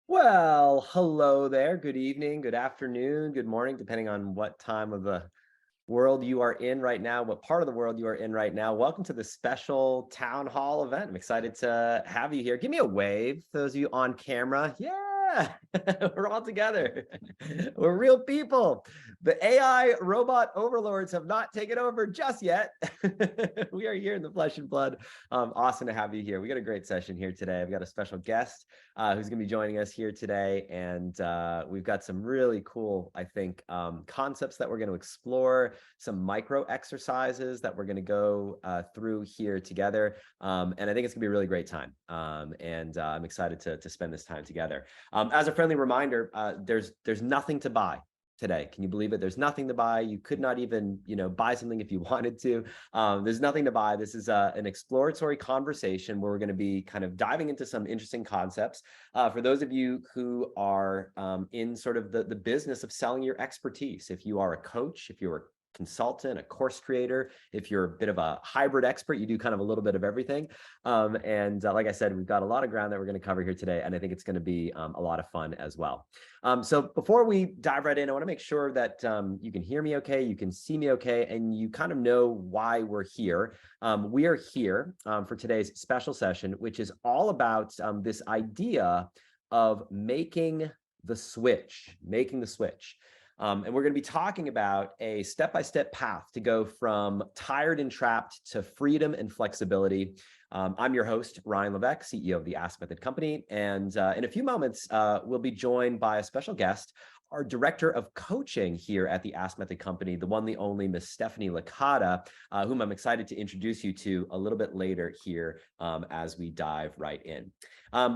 Well, hello there. Good evening, good afternoon, good morning, depending on what time of the world you are in right now, what part of the world you are in right now. Welcome to the special town hall event. I'm excited to have you here. Give me a wave, those of you on camera. Yeah, we're all together. We're real people. The AI robot overlords have not taken over just yet. We are here in the flesh and blood. Awesome to have you here. We got a great session here today. I've got a special guest who's going to be joining us here today. And we've got some really cool, I think, concepts that we're going to explore, some micro exercises that we're going to go through here together. And I think it's going to be a really great time. I'm excited to spend this time together. As a friendly reminder, there's nothing to buy today. Can you believe it? There's nothing to buy. You could not even, buy something if you wanted to. There's nothing to buy. This is an exploratory conversation where we're going to be kind of diving into some interesting concepts. For those of you who are in sort of the business of selling your expertise, if you are a coach, if you're a consultant, a course creator, if you're a bit of a hybrid expert, you do kind of a little bit of everything. Like I said, we've got a lot of ground that we're going to cover here today, and I think it's going to be a lot of fun as well. So before we dive right in, I want to make sure that you can hear me okay, you can see me okay, and you kind of know why we're here. We are here for today's special session, which is all about this idea of making the switch. And we're going to be talking about a step-by-step path to go from tired and trapped to freedom and flexibility. I'm your host, Ryan Levesque, CEO of the Ask Method Company. And in a few moments, we'll be joined by a special guest, our director of coaching here at the Ask Method Company, the one, the only Miss Stephanie Licata, whom I'm excited to introduce you to a little bit later here as we dive right in.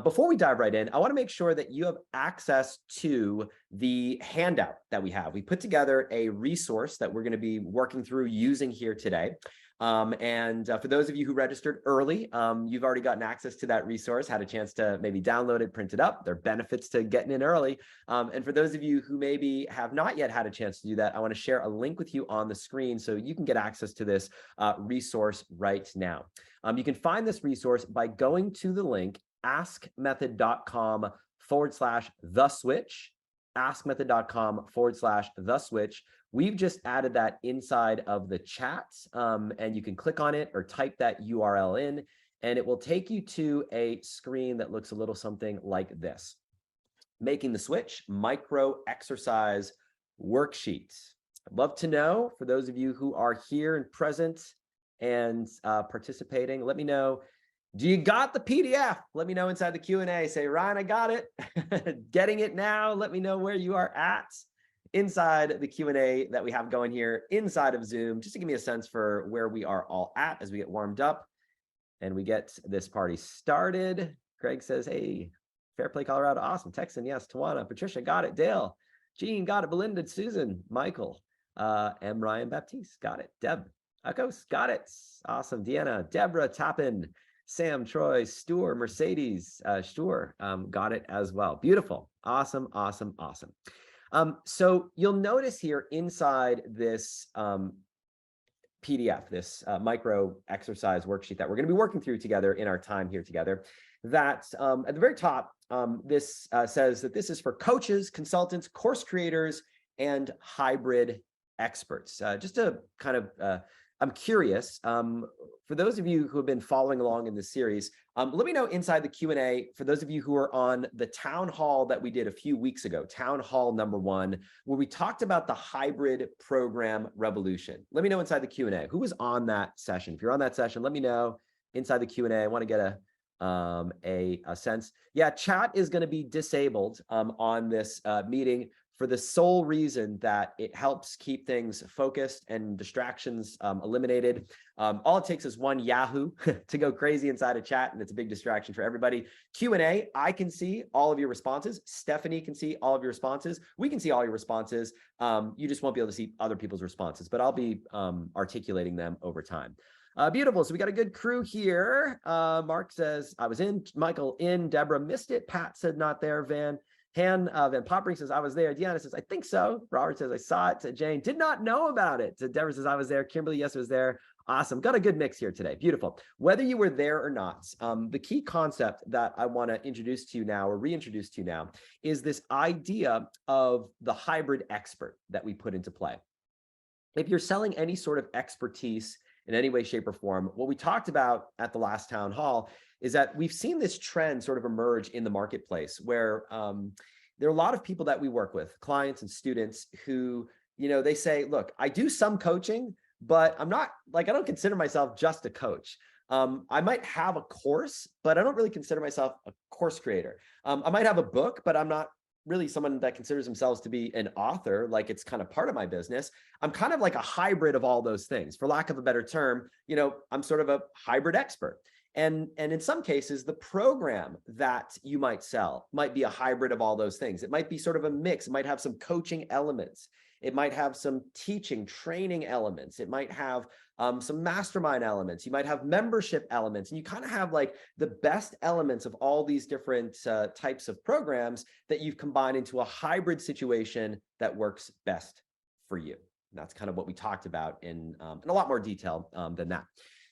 Before we dive right in, I want to make sure that you have access to the handout that we have. We put together a resource that we're going to be working through using here today. For those of you who registered early, you've already gotten access to that resource, had a chance to maybe download it, print it up. There are benefits to getting in early. And for those of you who maybe have not yet had a chance to do that, I want to share a link with you on the screen so you can get access to this resource right now. You can find this resource by going to the link askmethod.com/the switch, askmethod.com/the switch. We've just added that inside of the chat, and you can click on it or type that URL in, and it will take you to a screen that looks a little something like this. Making the switch, micro exercise worksheet. I'd love to know, for those of you who are here and present and participating, let me know. Do you got the PDF? Let me know inside the Q&A. Say, Ryan, I got it. Getting it now. Let me know where you are at inside the Q&A that we have going here inside of Zoom, just to give me a sense for where we are all at as we get warmed up and we get this party started. Greg says, hey, Fairplay, Colorado. Awesome. Texan, yes. Tawana, Patricia, got it. Dale, Jean, got it. Belinda, Susan, Michael, M. Ryan Baptiste, got it. Deb, Akos, got it. Awesome. Deanna, Deborah, Tappan, Sam, Troy, Stuart, Mercedes, Stuart, got it as well. Beautiful. Awesome. So you'll notice here inside this PDF, this micro exercise worksheet that we're going to be working through together in our time here together, that at the very top, this says that this is for coaches, consultants, course creators, and hybrid experts. Just to kind of I'm curious, for those of you who have been following along in this series, let me know inside the Q&A, for those of you who are on the town hall that we did a few weeks ago, town hall #1, where we talked about the hybrid program revolution. Let me know inside the Q&A, who was on that session? If you're on that session, let me know inside the Q&A. I want to get a sense. Yeah, chat is going to be disabled on this meeting, for the sole reason that it helps keep things focused and distractions eliminated. All it takes is one Yahoo to go crazy inside a chat, and it's a big distraction for everybody. Q&A, I can see all of your responses. Stephanie can see all of your responses. We can see all your responses. You just won't be able to see other people's responses, but I'll be articulating them over time. Beautiful. So we got a good crew here. Mark says, I was in. Michael in. Deborah missed it. Pat said not there. Van Poppering says, I was there. Deanna says, I think so. Robert says, I saw it. Jane did not know about it. Deborah says, I was there. Kimberly, yes, I was there. Awesome. Got a good mix here today. Beautiful. Whether you were there or not, the key concept that I want to introduce to you now or reintroduce to you now is this idea of the hybrid expert that we put into play. If you're selling any sort of expertise in any way, shape, or form, what we talked about at the last town hall is that we've seen this trend sort of emerge in the marketplace where there are a lot of people that we work with, clients and students who, they say, look, I do some coaching, but I'm not I don't consider myself just a coach. I might have a course, but I don't really consider myself a course creator. I might have a book, but I'm not really someone that considers themselves to be an author, like it's kind of part of my business. I'm kind of like a hybrid of all those things. For lack of a better term, I'm sort of a hybrid expert. And in some cases, the program that you might sell might be a hybrid of all those things. It might be sort of a mix. It might have some coaching elements. It might have some teaching, training elements. It might have some mastermind elements. You might have membership elements. And you kind of have like the best elements of all these different types of programs that you've combined into a hybrid situation that works best for you. And that's kind of what we talked about in a lot more detail than that.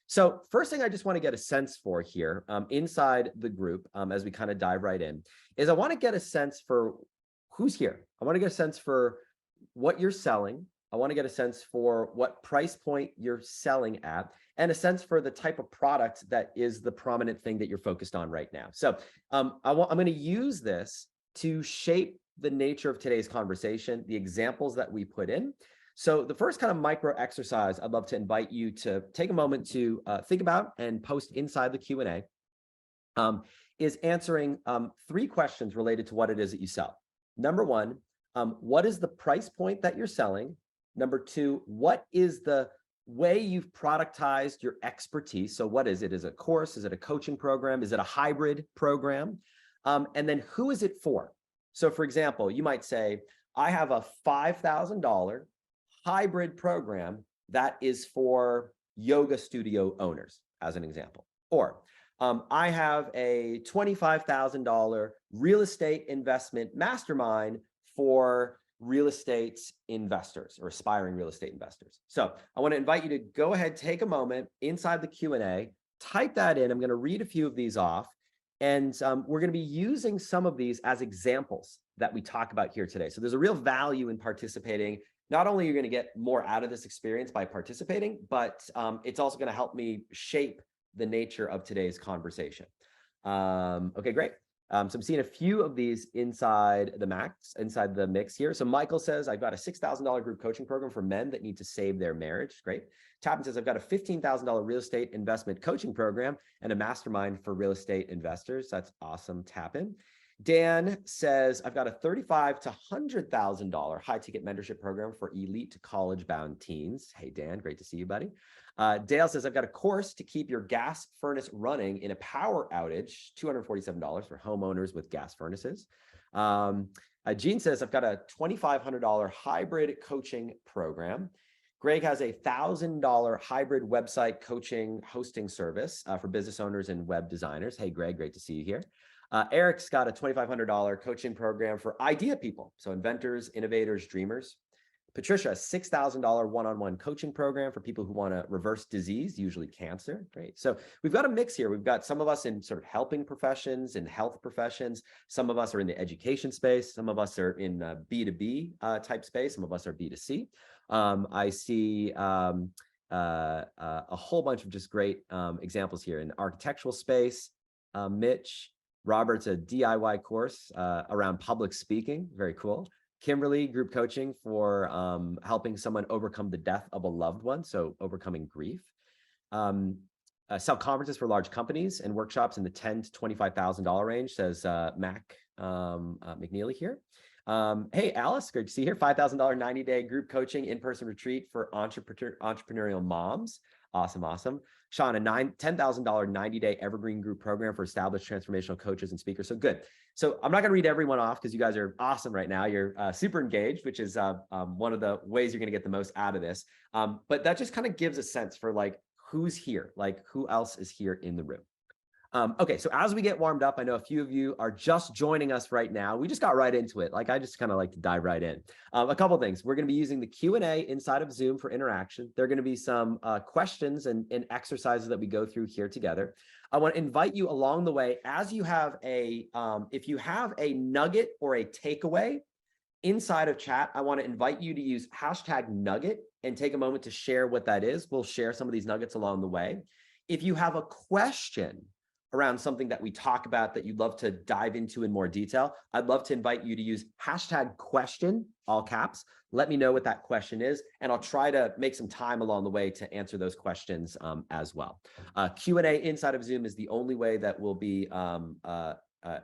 So first thing I just want to get a sense for here inside the group as we kind of dive right in is I want to get a sense for who's here. I want to get a sense for what you're selling. I want to get a sense for what price point you're selling at and a sense for the type of product that is the prominent thing that you're focused on right now. So I'm going to use this to shape the nature of today's conversation, the examples that we put in. So the first kind of micro exercise I'd love to invite you to take a moment to think about and post inside the Q&A is answering 3 questions related to what it is that you sell. Number 1, what is the price point that you're selling? Number 2, what is the way you've productized your expertise? So what is it? Is it a course? Is it a coaching program? Is it a hybrid program? And then who is it for? So for example, you might say, I have a $5,000 hybrid program that is for yoga studio owners, as an example. Or I have a $25,000 real estate investment mastermind for real estate investors or aspiring real estate investors. So I want to invite you to go ahead, take a moment inside the Q&A, type that in. I'm going to read a few of these off. And we're going to be using some of these as examples that we talk about here today. So there's a real value in participating. Not only are you going to get more out of this experience by participating, but it's also going to help me shape the nature of today's conversation. Okay, great. So I'm seeing a few of these inside the mix here. So Michael says, I've got a $6,000 group coaching program for men that need to save their marriage. Great. Tappan says, I've got a $15,000 real estate investment coaching program and a mastermind for real estate investors. That's awesome, Tappan. Dan says, I've got a $35,000 to $100,000 high ticket mentorship program for elite to college bound teens. Hey, Dan, great to see you, buddy. Dale says, I've got a course to keep your gas furnace running in a power outage, $247 for homeowners with gas furnaces. Gene says, I've got a $2,500 hybrid coaching program. Greg has a $1,000 hybrid website coaching hosting service for business owners and web designers. Hey, Greg, great to see you here. Eric's got a $2,500 coaching program for idea people, so inventors, innovators, dreamers. Patricia, a $6,000 one-on-one coaching program for people who want to reverse disease, usually cancer. Great. So we've got a mix here. We've got some of us in sort of helping professions and health professions. Some of us are in the education space. Some of us are in B2B type space. Some of us are B2C. I see a whole bunch of just great examples here in the architectural space. Mitch, Robert's a DIY course around public speaking. Very cool. Kimberly, group coaching for helping someone overcome the death of a loved one, so overcoming grief. Sell conferences for large companies and workshops in the $10,000 to $25,000 range, says Mac McNeely here. Hey, Alice, great to see you here. $5,000 90-day group coaching in-person retreat for entrepreneurial moms. Awesome, awesome. Sean, a $10,000 90-day evergreen group program for established transformational coaches and speakers. So good. So I'm not going to read everyone off because you guys are awesome right now. You're super engaged, which is one of the ways you're going to get the most out of this. But that just kind of gives a sense for like who's here, like who else is here in the room. Okay, so as we get warmed up, I know a few of you are just joining us right now. We just got right into it. Like I just kind of like to dive right in. A couple of things. We're going to be using the Q&A inside of Zoom for interaction. There are going to be some questions and exercises that we go through here together. I want to invite you along the way as you have if you have a nugget or a takeaway inside of chat, I want to invite you to use #nugget and take a moment to share what that is. We'll share some of these nuggets along the way. If you have a question around something that we talk about that you'd love to dive into in more detail, I'd love to invite you to use #question, all caps. Let me know what that question is, and I'll try to make some time along the way to answer those questions as well. Q&A inside of Zoom is the only way that we'll be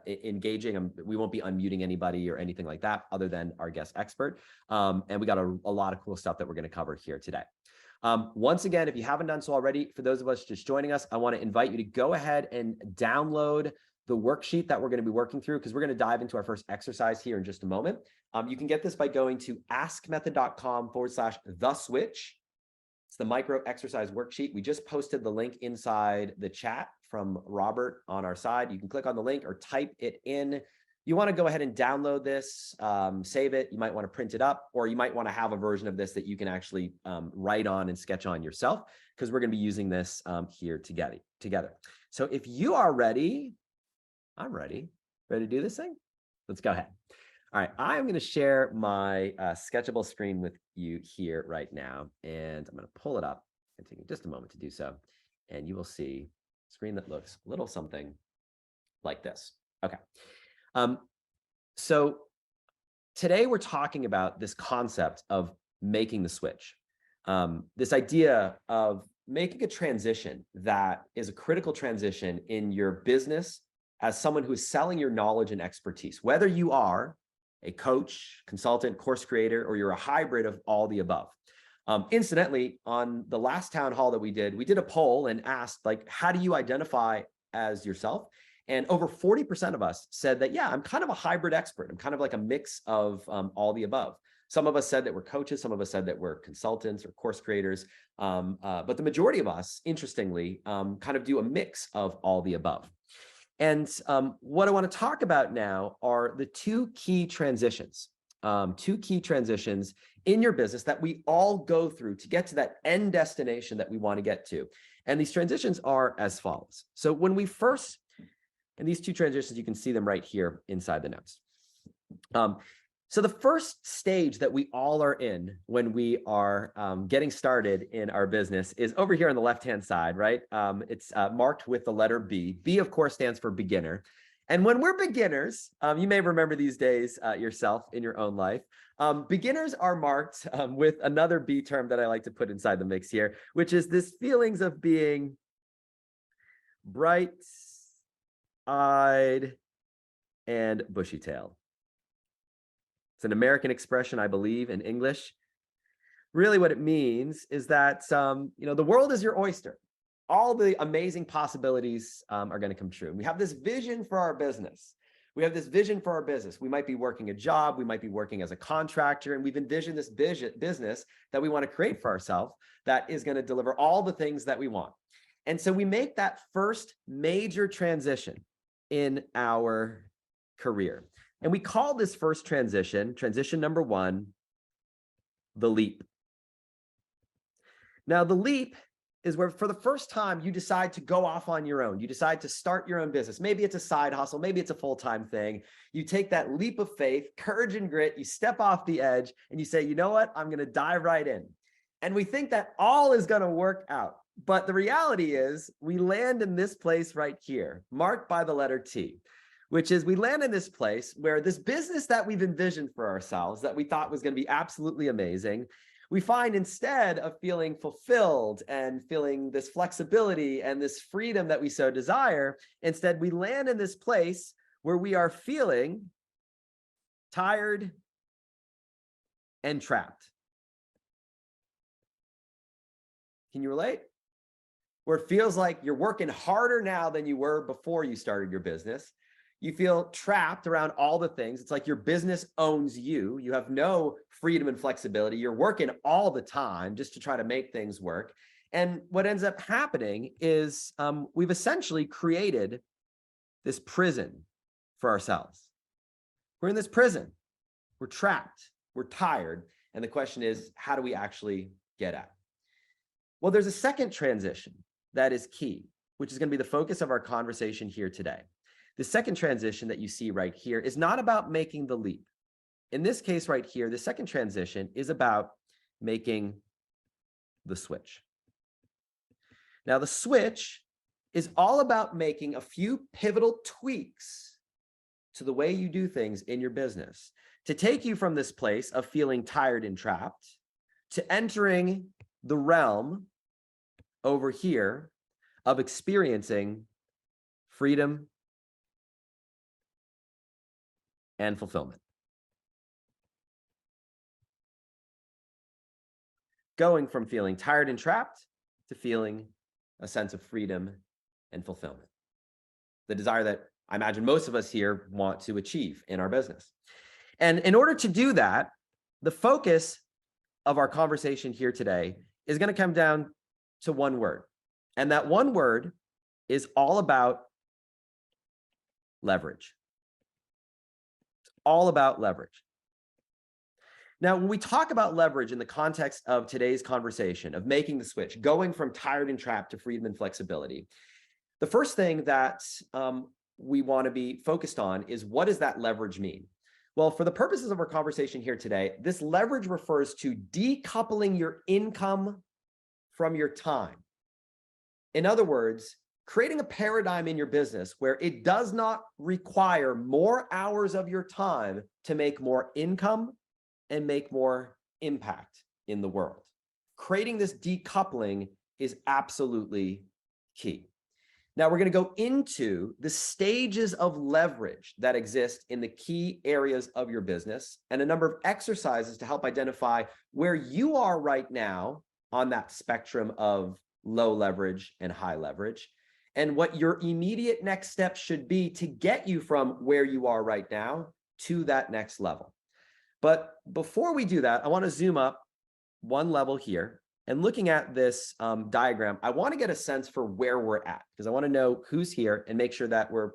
engaging. We won't be unmuting anybody or anything like that other than our guest expert. And we got a lot of cool stuff that we're going to cover here today. Once again, if you haven't done so already, for those of us just joining us, I want to invite you to go ahead and download the worksheet that we're going to be working through, because we're going to dive into our first exercise here in just a moment. You can get this by going to askmethod.com/theswitch. It's the micro exercise worksheet. We just posted the link inside the chat from Robert on our side. You can click on the link or type it in. You want to go ahead and download this, save it. You might want to print it up, or you might want to have a version of this that you can actually write on and sketch on yourself, because we're going to be using this here together. So if you are ready, I'm ready. Ready to do this thing? Let's go ahead. All right, I'm going to share my sketchable screen with you here right now, and I'm going to pull it up and take just a moment to do so, and you will see a screen that looks a little something like this. Okay. So today we're talking about this concept of making the switch. This idea of making a transition that is a critical transition in your business as someone who is selling your knowledge and expertise, whether you are a coach, consultant, course creator, or you're a hybrid of all the above. Incidentally, on the last town hall that we did a poll and asked, like, how do you identify as yourself? And over 40% of us said that, yeah, I'm kind of a hybrid expert. I'm kind of like a mix of all the above. Some of us said that we're coaches. Some of us said that we're consultants or course creators. But the majority of us, interestingly, kind of do a mix of all the above. And what I want to talk about now are the two key transitions in your business that we all go through to get to that end destination that we want to get to. And these transitions are as follows. So when we first, and these two transitions, you can see them right here inside the notes. So the first stage that we all are in when we are getting started in our business is over here on the left-hand side, right? It's marked with the letter B. B, of course, stands for beginner. And when we're beginners, you may remember these days yourself in your own life. Beginners are marked with another B term that I like to put inside the mix here, which is this feelings of being bright-eyed and bushy-tailed. It's an American expression, I believe, in English. Really what it means is that, the world is your oyster. All the amazing possibilities are going to come true. We have this vision for our business. We might be working a job. We might be working as a contractor. And we've envisioned this business that we want to create for ourselves that is going to deliver all the things that we want. And so we make that first major transition in our career. And we call this first transition number one, the leap. Now, the leap is where for the first time you decide to go off on your own. You decide to start your own business. Maybe it's a side hustle. Maybe it's a full-time thing. You take that leap of faith, courage and grit. You step off the edge and you say, you know what? I'm going to dive right in. And we think that all is going to work out. But the reality is we land in this place right here, marked by the letter T, which is we land in this place where this business that we've envisioned for ourselves, that we thought was going to be absolutely amazing, we find instead of feeling fulfilled and feeling this flexibility and this freedom that we so desire, instead we land in this place where we are feeling tired and trapped. Can you relate? Where it feels like you're working harder now than you were before you started your business. You feel trapped around all the things. It's like your business owns you. You have no freedom and flexibility. You're working all the time just to try to make things work. And what ends up happening is we've essentially created this prison for ourselves. We're in this prison. We're trapped. We're tired. And the question is, how do we actually get out? Well, there's a second transition that is key, which is going to be the focus of our conversation here today. The second transition that you see right here is not about making the leap. In this case right here, the second transition is about making the switch. Now, the switch is all about making a few pivotal tweaks to the way you do things in your business to take you from this place of feeling tired and trapped to entering the realm over here of experiencing freedom and fulfillment. Going from feeling tired and trapped to feeling a sense of freedom and fulfillment. The desire that I imagine most of us here want to achieve in our business. And in order to do that, the focus of our conversation here today is going to come down to one word. And that one word is all about leverage. It's all about leverage. Now, when we talk about leverage in the context of today's conversation, of making the switch, going from tired and trapped to freedom and flexibility, the first thing that we want to be focused on is, what does that leverage mean? Well, for the purposes of our conversation here today, this leverage refers to decoupling your income from your time. In other words, creating a paradigm in your business where it does not require more hours of your time to make more income and make more impact in the world. Creating this decoupling is absolutely key. Now, we're going to go into the stages of leverage that exist in the key areas of your business and a number of exercises to help identify where you are right now on that spectrum of low leverage and high leverage, and what your immediate next step should be to get you from where you are right now to that next level. But before we do that, I want to zoom up one level here. And looking at this diagram, I want to get a sense for where we're at, because I want to know who's here and make sure that we're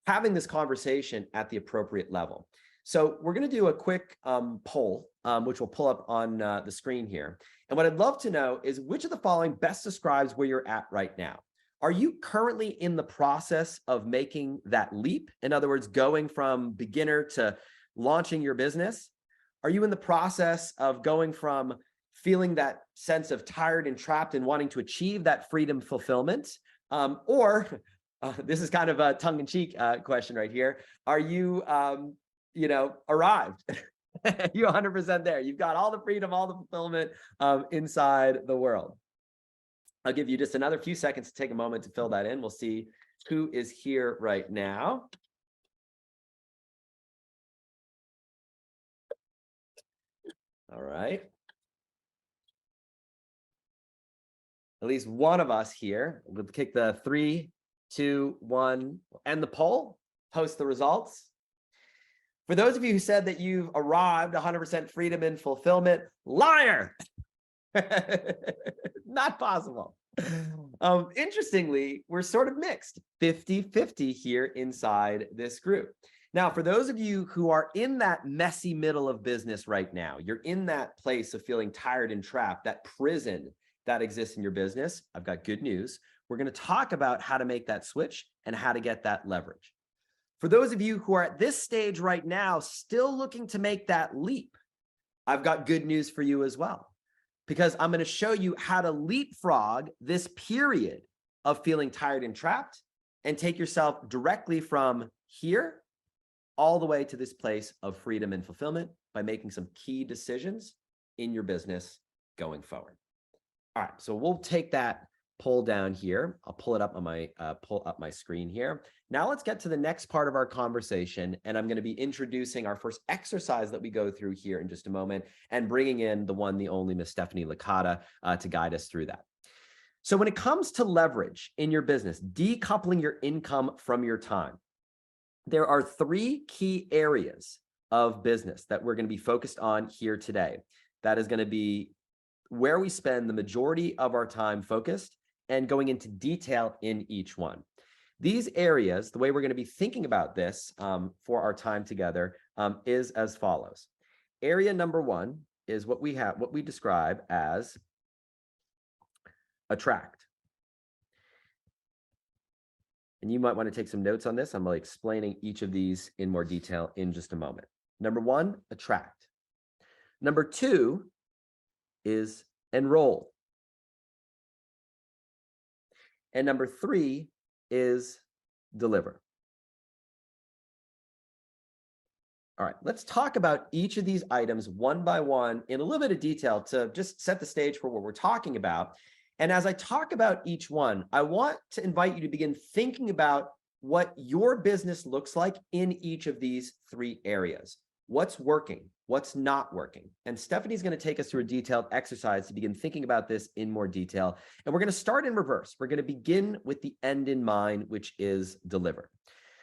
having this conversation at the appropriate level. So we're going to do a quick poll, which we'll pull up on the screen here. And what I'd love to know is, which of the following best describes where you're at right now? Are you currently in the process of making that leap? In other words, going from beginner to launching your business? Are you in the process of going from feeling that sense of tired and trapped and wanting to achieve that freedom fulfillment? Or this is kind of a tongue-in-cheek question right here. Are you, arrived? You 100% there. You've got all the freedom, all the fulfillment inside the world. I'll give you just another few seconds to take a moment to fill that in. We'll see who is here right now. All right. At least one of us here. We'll kick the 3, 2, 1, end the poll, post the results. For those of you who said that you've arrived 100% freedom and fulfillment, liar. Not possible. Interestingly, we're sort of mixed, 50-50 here inside this group. Now, for those of you who are in that messy middle of business right now, you're in that place of feeling tired and trapped, that prison that exists in your business, I've got good news. We're going to talk about how to make that switch and how to get that leverage. For those of you who are at this stage right now, still looking to make that leap, I've got good news for you as well, because I'm going to show you how to leapfrog this period of feeling tired and trapped and take yourself directly from here all the way to this place of freedom and fulfillment by making some key decisions in your business going forward. All right, so we'll take that poll down here. I'll pull it up on my pull up my screen here. Now let's get to the next part of our conversation, and I'm going to be introducing our first exercise that we go through here in just a moment, and bringing in the one, the only Miss Stephanie Licata to guide us through that. So when it comes to leverage in your business, decoupling your income from your time, there are 3 key areas of business that we're going to be focused on here today. That is going to be where we spend the majority of our time focused and going into detail in each one. These areas, the way we're going to be thinking about this for our time together is as follows. Area number one is what we describe as attract. And you might want to take some notes on this. I'm explaining each of these in more detail in just a moment. Number one, attract. Number two is enroll. And number three is deliver. All right, let's talk about each of these items one by one in a little bit of detail to just set the stage for what we're talking about. And as I talk about each one, I want to invite you to begin thinking about what your business looks like in each of these three areas. What's working? What's not working? And Stephanie's going to take us through a detailed exercise to begin thinking about this in more detail. And we're going to start in reverse. We're going to begin with the end in mind, which is deliver.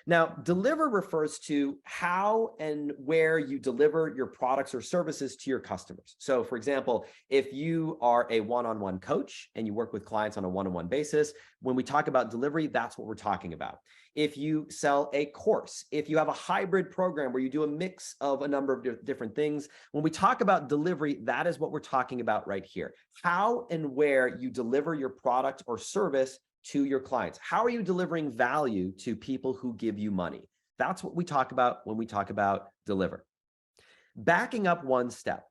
Now, deliver refers to how and where you deliver your products or services to your customers. So, for example, if you are a one-on-one coach and you work with clients on a one-on-one basis, when we talk about delivery, that's what we're talking about. If you sell a course, if you have a hybrid program where you do a mix of a number of different things, when we talk about delivery, that is what we're talking about right here. How and where you deliver your product or service to your clients. How are you delivering value to people who give you money? That's what we talk about when we talk about deliver. Backing up one step,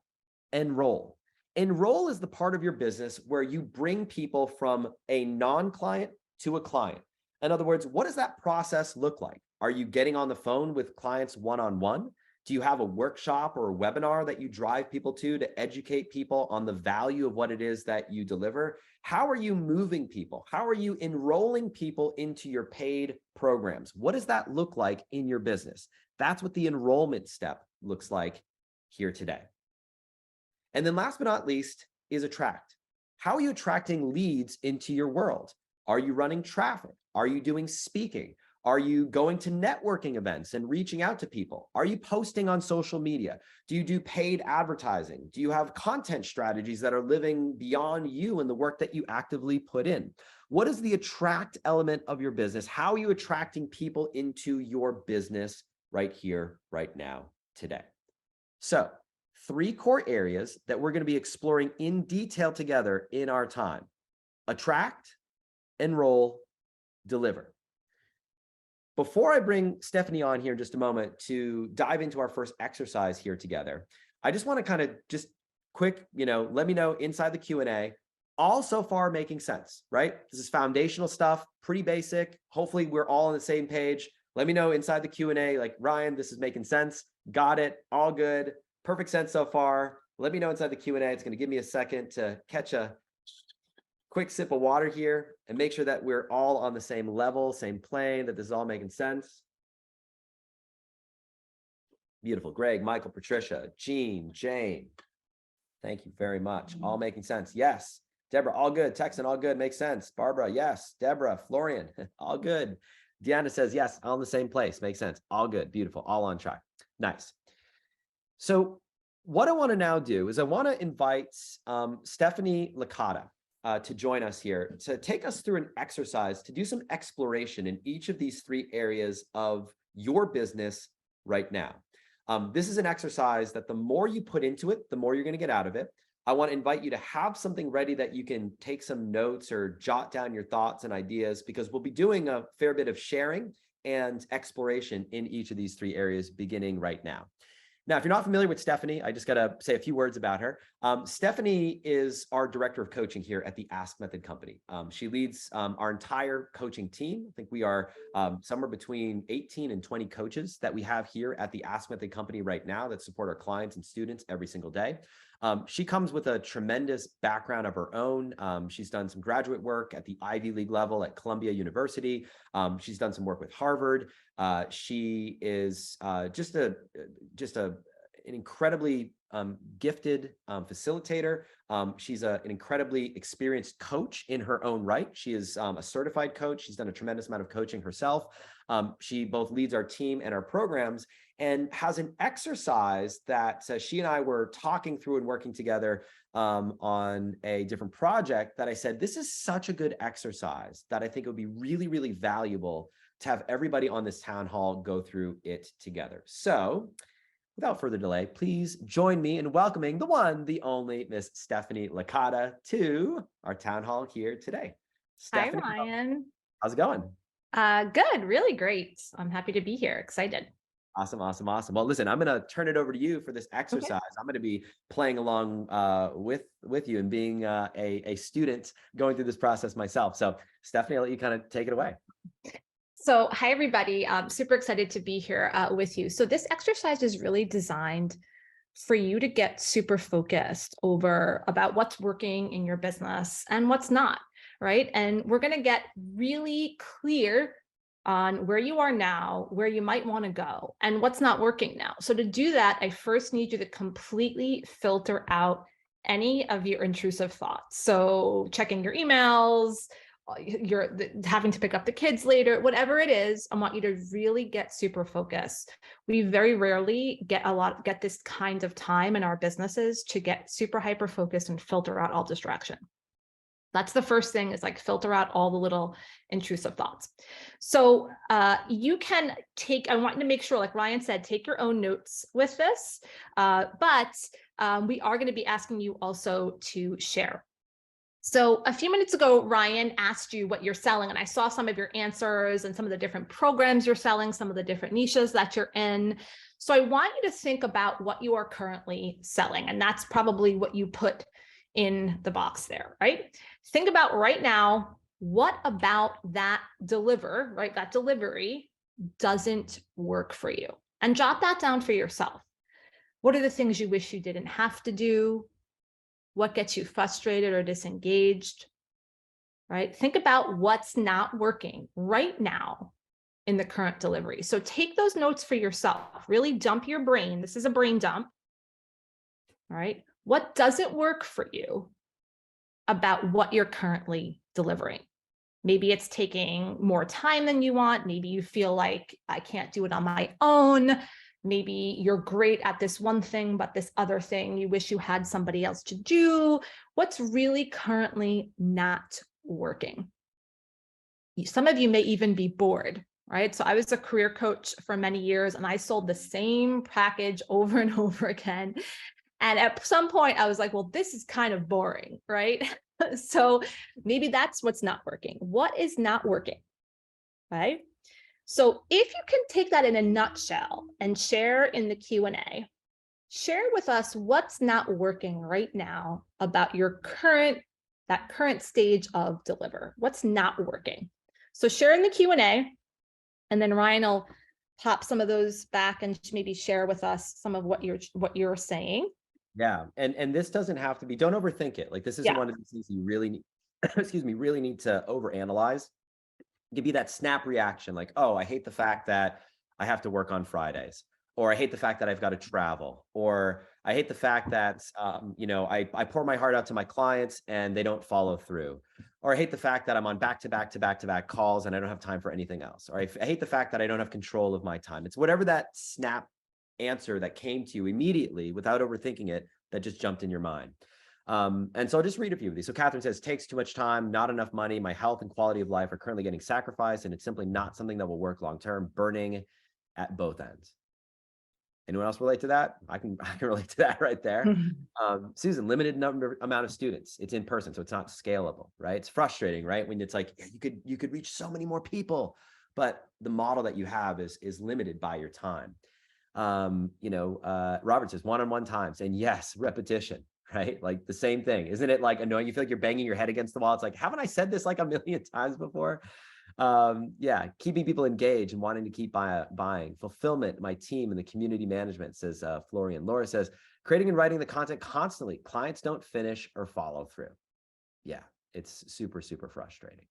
enroll. Enroll is the part of your business where you bring people from a non-client to a client. In other words, what does that process look like? Are you getting on the phone with clients one-on-one? Do you have a workshop or a webinar that you drive people to educate people on the value of what it is that you deliver? How are you moving people? How are you enrolling people into your paid programs? What does that look like in your business? That's what the enrollment step looks like here today. And then last but not least is attract. How are you attracting leads into your world? Are you running traffic? Are you doing speaking? Are you going to networking events and reaching out to people? Are you posting on social media? Do you do paid advertising? Do you have content strategies that are living beyond you and the work that you actively put in? What is the attract element of your business? How are you attracting people into your business right here, right now, today? So, three core areas that we're going to be exploring in detail together in our time: attract, enroll, deliver. Before I bring Stephanie on here in just a moment to dive into our first exercise here together, I just want to kind of just quick, let me know inside the Q&A, all so far making sense, right? This is foundational stuff, pretty basic. Hopefully we're all on the same page. Let me know inside the Q&A, like, Ryan, this is making sense. Got it. All good. Perfect sense so far. Let me know inside the Q&A. It's going to give me a second to catch a quick sip of water here and make sure that we're all on the same level, same plane, that this is all making sense. Beautiful. Greg, Michael, Patricia, Jean, Jane. Thank you very much. All making sense. Yes. Deborah, all good. Texan, all good. Makes sense. Barbara, yes. Deborah, Florian, all good. Deanna says, yes, all in the same place. Makes sense. All good. Beautiful. All on track. Nice. So what I want to now do is I want to invite Stephanie Licata to join us here to take us through an exercise to do some exploration in each of these three areas of your business right now. This is an exercise that the more you put into it, the more you're going to get out of it. I want to invite you to have something ready that you can take some notes or jot down your thoughts and ideas, because we'll be doing a fair bit of sharing and exploration in each of these three areas beginning right now. Now, if you're not familiar with Stephanie, I just got to say a few words about her. Stephanie is our director of coaching here at the Ask Method Company. She leads our entire coaching team. I think we are somewhere between 18 and 20 coaches that we have here at the Ask Method Company right now that support our clients and students every single day. She comes with a tremendous background of her own. She's done some graduate work at the Ivy League level at Columbia University. She's done some work with Harvard. She is just an incredibly gifted facilitator. She's an incredibly experienced coach in her own right. She is a certified coach. She's done a tremendous amount of coaching herself. She both leads our team and our programs. and has an exercise that she and I were talking through and working together on a different project that I said, this is such a good exercise that I think it would be really, really valuable to have everybody on this town hall go through it together. So without further delay, please join me in welcoming the one, the only Miss Stephanie Licata to our town hall here today. Stephanie, Hi, Ryan. how's it going? Good, really great. I'm happy to be here, excited. Awesome, awesome, awesome. Well, listen, I'm going to turn it over to you for this Okay. exercise. I'm going to be playing along with you and being a student going through this process myself. So Stephanie, I'll let you kind of take it away. So, hi, everybody. I'm super excited to be here with you. So this exercise is really designed for you to get super focused about what's working in your business and what's not, right? And we're going to get really clear on where you are now, where you might want to go, and what's not working now. So to do that, I first need you to completely filter out any of your intrusive thoughts. So checking your emails, you're having to pick up the kids later, whatever it is, I want you to really get super focused. We very rarely get this kind of time in our businesses to get super hyper focused and filter out all distraction. That's the first thing, is like filter out all the little intrusive thoughts. So you can I want you to make sure, like Ryan said, take your own notes with this, but we are going to be asking you also to share. So a few minutes ago, Ryan asked you what you're selling, and I saw some of your answers and some of the different programs you're selling, some of the different niches that you're in. So I want you to think about what you are currently selling, and that's probably what you put in the box there, right? Think about right now, what about that delivery doesn't work for you? And jot that down for yourself. What are the things you wish you didn't have to do? What gets you frustrated or disengaged, right? Think about what's not working right now in the current delivery. So take those notes for yourself, really dump your brain. This is a brain dump, all right? What doesn't work for you about what you're currently delivering? Maybe it's taking more time than you want. Maybe you feel like I can't do it on my own. Maybe you're great at this one thing, but this other thing you wish you had somebody else to do. What's really currently not working? Some of you may even be bored, right? So I was a career coach for many years, and I sold the same package over and over again. And at some point I was like, well, this is kind of boring, right? So maybe that's what's not working. What is not working, right? So if you can take that in a nutshell and share in the Q&A, share with us what's not working right now about your current stage of deliver. What's not working? So share in the Q&A, and then Ryan will pop some of those back and maybe share with us some of what you're saying. Yeah. And this doesn't have to be, don't overthink it. Like, this isn't one of these things you really need, really need to overanalyze. It could be that snap reaction, like, oh, I hate the fact that I have to work on Fridays, or I hate the fact that I've got to travel, or I hate the fact that, I pour my heart out to my clients and they don't follow through, or I hate the fact that I'm on back-to-back calls and I don't have time for anything else, or I hate the fact that I don't have control of my time. It's whatever that snap answer that came to you immediately without overthinking it, that just jumped in your mind. And so I'll just read a few of these. So Catherine says, takes too much time, not enough money. My health and quality of life are currently getting sacrificed, and it's simply not something that will work long-term, burning at both ends. Anyone else relate to that? I can relate to that right there. Susan, limited amount of students. It's in person, so it's not scalable, right? It's frustrating, right? When it's like, yeah, you could reach so many more people, but the model that you have is limited by your time. Robert says one-on-one times, and yes, repetition, right? Like the same thing. Isn't it like annoying? You feel like you're banging your head against the wall. It's like, haven't I said this like a million times before? Keeping people engaged and wanting to keep buying. Fulfillment, my team and the community management, says Florian. Laura says, creating and writing the content constantly. Clients don't finish or follow through. Yeah, it's super, super frustrating.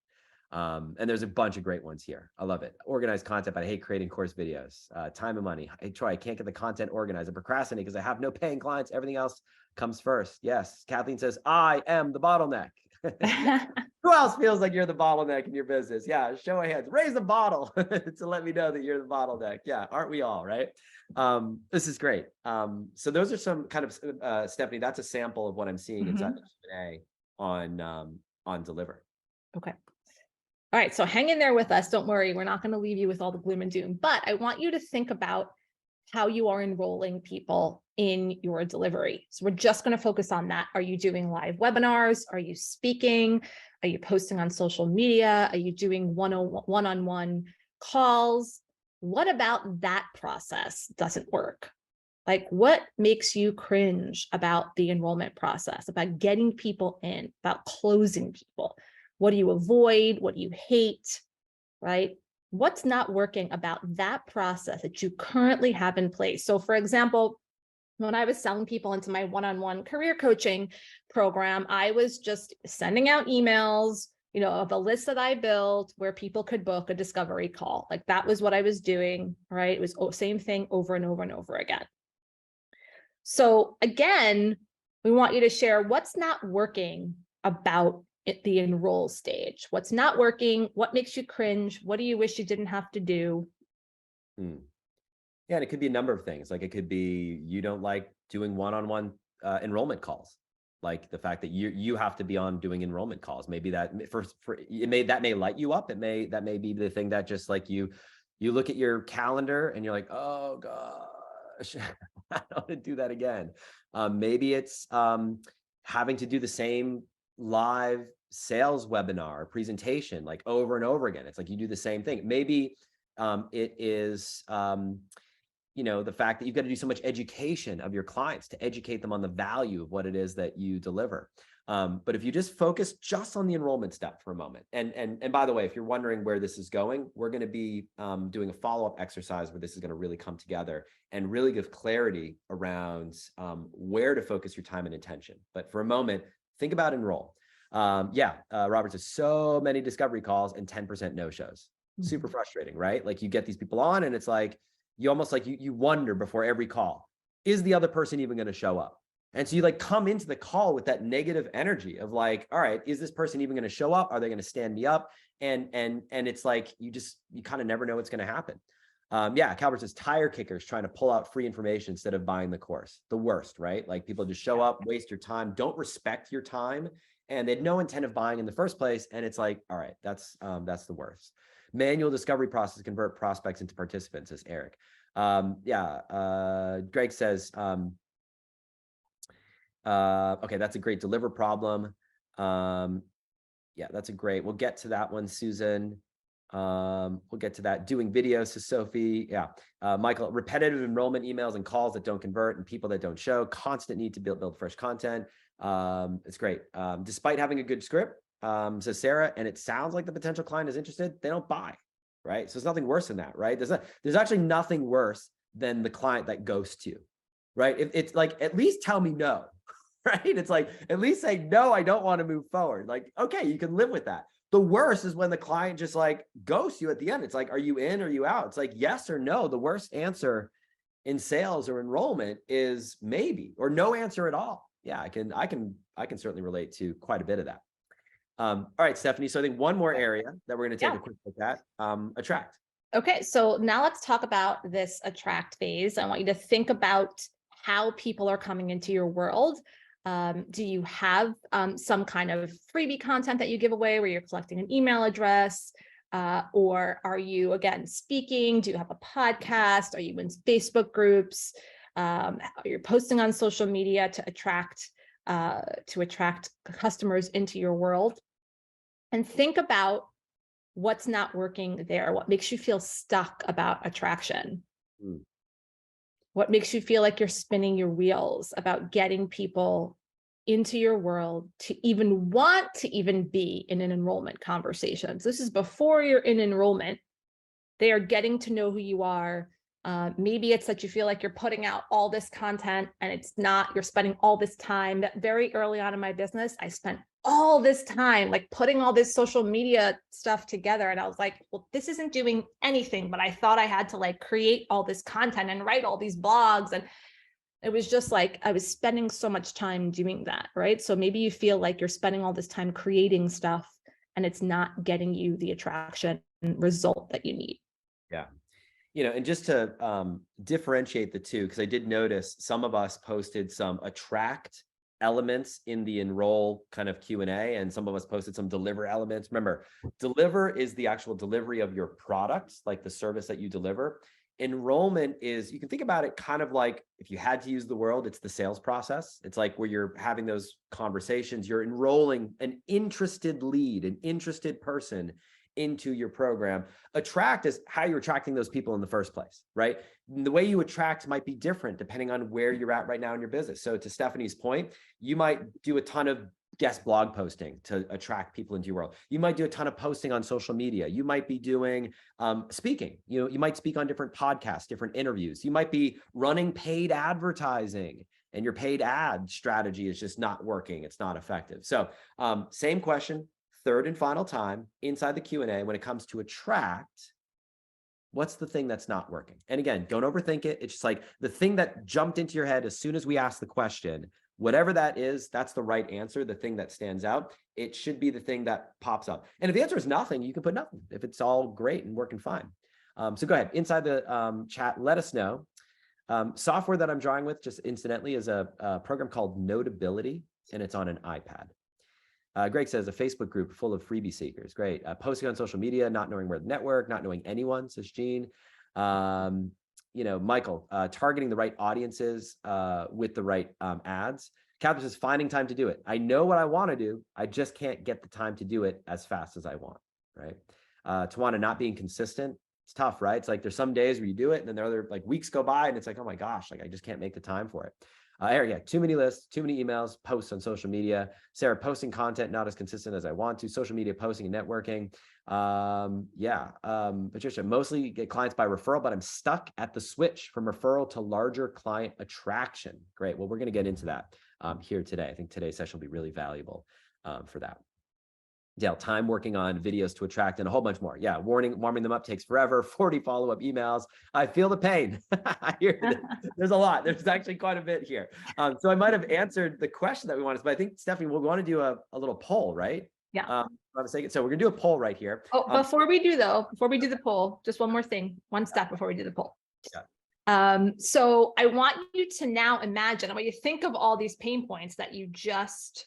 And there's a bunch of great ones here. I love it. Organized content, but I hate creating course videos. Time and money. Hey, Troy, I can't get the content organized. I procrastinate because I have no paying clients. Everything else comes first. Yes. Kathleen says, I am the bottleneck. Who else feels like you're the bottleneck in your business? Yeah, show of hands. Raise the bottle to let me know that you're the bottleneck. Yeah, aren't we all, right? This is great. So those are some kind of Stephanie, that's a sample of what I'm seeing inside the Q&A on Deliver. Okay. All right. So hang in there with us. Don't worry. We're not going to leave you with all the gloom and doom, but I want you to think about how you are enrolling people in your delivery. So we're just going to focus on that. Are you doing live webinars? Are you speaking? Are you posting on social media? Are you doing one-on-one calls? What about that process doesn't work? Like, what makes you cringe about the enrollment process, about getting people in, about closing people? What do you avoid? What do you hate, right? What's not working about that process that you currently have in place? So for example, when I was selling people into my one-on-one career coaching program, I was just sending out emails, of a list that I built where people could book a discovery call. Like that was what I was doing, right? It was the same thing over and over and over again. So again, we want you to share what's not working about the enroll stage. What's not working? What makes you cringe? What do you wish you didn't have to do? Yeah, and it could be a number of things. Like it could be you don't like doing one-on-one enrollment calls. Like the fact that you have to be on doing enrollment calls. Maybe that that may light you up. That may be the thing that just like you look at your calendar and you're like, oh gosh, I don't want to do that again. Maybe it's having to do the same live sales webinar presentation like over and over again. It's like you do the same thing. Maybe it is the fact that you've got to do so much education of your clients to educate them on the value of what it is that you deliver. But if you just focus just on the enrollment step for a moment, and by the way, if you're wondering where this is going, we're going to be doing a follow-up exercise where this is going to really come together and really give clarity around where to focus your time and attention. But for a moment, think about enroll. Robert says so many discovery calls and 10% no-shows. Super frustrating, right? Like you get these people on and it's like, you almost like you wonder before every call, is the other person even going to show up? And so you like come into the call with that negative energy of like, all right, is this person even going to show up? Are they going to stand me up? And it's like, you kind of never know what's going to happen. Calvert says tire kickers trying to pull out free information instead of buying the course. The worst, right? Like people just show up, waste your time, don't respect your time. And they had no intent of buying in the first place. And it's like, all right, that's the worst. Manual discovery process convert prospects into participants, says Eric. Greg says, okay, that's a great deliver problem. That's a great, we'll get to that one, Susan. We'll get to that. Doing videos, says Sophie. Michael, repetitive enrollment emails and calls that don't convert and people that don't show, constant need to build fresh content. It's great. Despite having a good script, says Sarah, and it sounds like the potential client is interested, they don't buy, right? So it's nothing worse than that, right? There's actually nothing worse than the client that ghosts you, right? It's like, at least tell me no, right? It's like, at least say, no, I don't want to move forward. Like, okay, you can live with that. The worst is when the client just like ghosts you at the end. It's like, are you in or are you out? It's like, yes or no. The worst answer in sales or enrollment is maybe, or no answer at all. Yeah, I can certainly relate to quite a bit of that. All right, Stephanie. So I think one more area that we're going to take a quick look at, attract. Okay, so now let's talk about this attract phase. I want you to think about how people are coming into your world. Do you have some kind of freebie content that you give away where you're collecting an email address? Or are you, again, speaking? Do you have a podcast? Are you in Facebook groups? Are you posting on social media to attract customers into your world? And think about what's not working there. What makes you feel stuck about attraction? What makes you feel like you're spinning your wheels about getting people into your world to even want to even be in an enrollment conversation? So this is before you're in enrollment. They are getting to know who you are. Maybe it's that you feel like you're putting out all this content and it's not, you're spending all this time. That very early on in my business, I spent all this time like putting all this social media stuff together. And I was like, well, this isn't doing anything, but I thought I had to like create all this content and write all these blogs. And it was just like, I was spending so much time doing that, right? So maybe you feel like you're spending all this time creating stuff and it's not getting you the attraction result that you need. Yeah. And just to differentiate the two, because I did notice some of us posted some attract elements in the enroll kind of Q&A, and some of us posted some deliver elements. Remember, deliver is the actual delivery of your product, like the service that you deliver. Enrollment is, you can think about it kind of like, if you had to use the word, it's the sales process. It's like where you're having those conversations, you're enrolling an interested lead, an interested person into your program. Attract is how you're attracting those people in the first place, right? The way you attract might be different depending on where you're at right now in your business. So to Stephanie's point, you might do a ton of guest blog posting to attract people into your world. You might do a ton of posting on social media. You might be doing speaking. You might speak on different podcasts, different interviews. You might be running paid advertising, and your paid ad strategy is just not working. It's not effective. So same question, third and final time inside the Q&A, when it comes to attract, what's the thing that's not working? And again, don't overthink it. It's just like the thing that jumped into your head as soon as we asked the question, whatever that is, that's the right answer. The thing that stands out, it should be the thing that pops up. And if the answer is nothing, you can put nothing if it's all great and working fine. So go ahead, inside the chat, let us know. Software that I'm drawing with, just incidentally, is a program called Notability, and it's on an iPad. Greg says a Facebook group full of freebie seekers. Great. Posting on social media, not knowing where to network, not knowing anyone, says Gene. Michael, targeting the right audiences with the right ads. Catherine says finding time to do it. I know what I want to do. I just can't get the time to do it as fast as I want, right? Tawana, not being consistent. It's tough, right? It's like there's some days where you do it and then there are other like weeks go by and it's like, oh my gosh, like I just can't make the time for it. Eric, yeah, too many lists, too many emails, posts on social media. Sarah, posting content not as consistent as I want to. Social media posting and networking. Patricia, mostly get clients by referral, but I'm stuck at the switch from referral to larger client attraction. Great. Well, we're going to get into that here today. I think today's session will be really valuable for that. Dale, time working on videos to attract and a whole bunch more. Yeah, warming them up takes forever. 40 follow-up emails. I feel the pain. I hear there's a lot. There's actually quite a bit here. So I might have answered the question that we wanted, but I think, Stephanie, we'll want to do a little poll, right? Yeah. So we're going to do a poll right here. Oh, before we do the poll, just one more thing, one step before we do the poll. Yeah. So I want you to now imagine, I want you to think of all these pain points that you just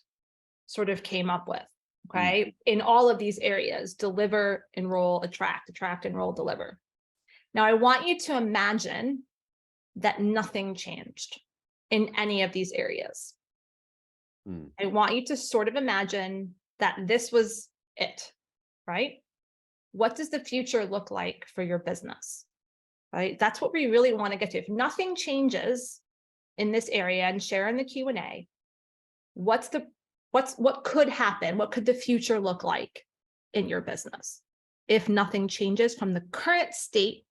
sort of came up with. Okay, in all of these areas: deliver, enroll, attract, enroll, deliver. Now, I want you to imagine that nothing changed in any of these areas. I want you to sort of imagine that this was it, right? What does the future look like for your business, right? That's what we really want to get to. If nothing changes in this area, and share in the Q&A, what could happen? What could the future look like in your business if nothing changes from the current state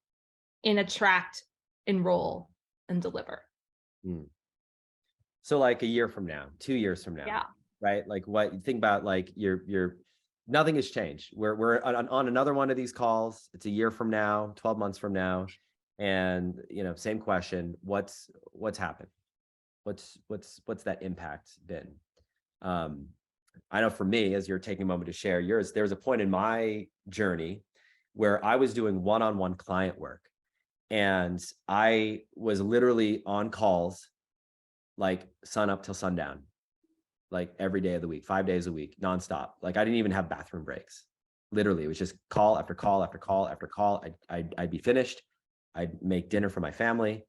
in attract, enroll, and deliver? So like a year from now, 2 years from now, yeah, right? Like what you think about, like nothing has changed. We're on another one of these calls. It's a year from now, 12 months from now. And, same question, what's happened? What's that impact been? I know for me, as you're taking a moment to share yours, there was a point in my journey where I was doing one-on-one client work, and I was literally on calls like sun up till sundown, like every day of the week, 5 days a week, nonstop. Like I didn't even have bathroom breaks. Literally, it was just call after call after call after call. I'd be finished. I'd make dinner for my family,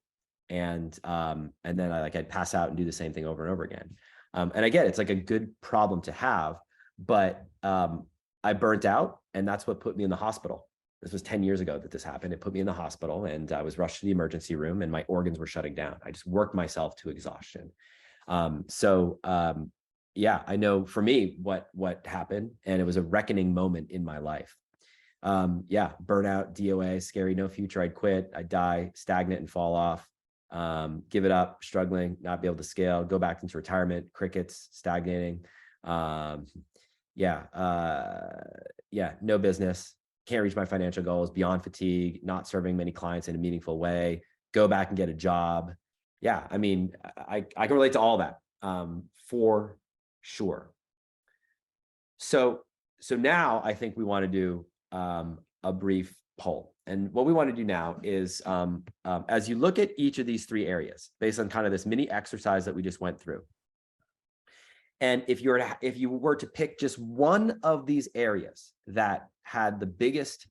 and then I'd pass out and do the same thing over and over again. And I get it's like a good problem to have, but I burnt out, and that's what put me in the hospital. This was 10 years ago that this happened. It put me in the hospital, and I was rushed to the emergency room, and my organs were shutting down. I just worked myself to exhaustion. Yeah, I know for me what happened, and it was a reckoning moment in my life. Yeah, burnout, DOA, scary, no future. I'd quit, I'd die, stagnant and fall off. Give it up, struggling, not be able to scale, go back into retirement, crickets, stagnating. No business, can't reach my financial goals, beyond fatigue, not serving many clients in a meaningful way, go back and get a job. Yeah, I mean, I can relate to all that for sure. So So now I think we want to do a brief poll. And what we want to do now is, as you look at each of these three areas, based on kind of this mini exercise that we just went through, and if you were to pick just one of these areas that had the biggest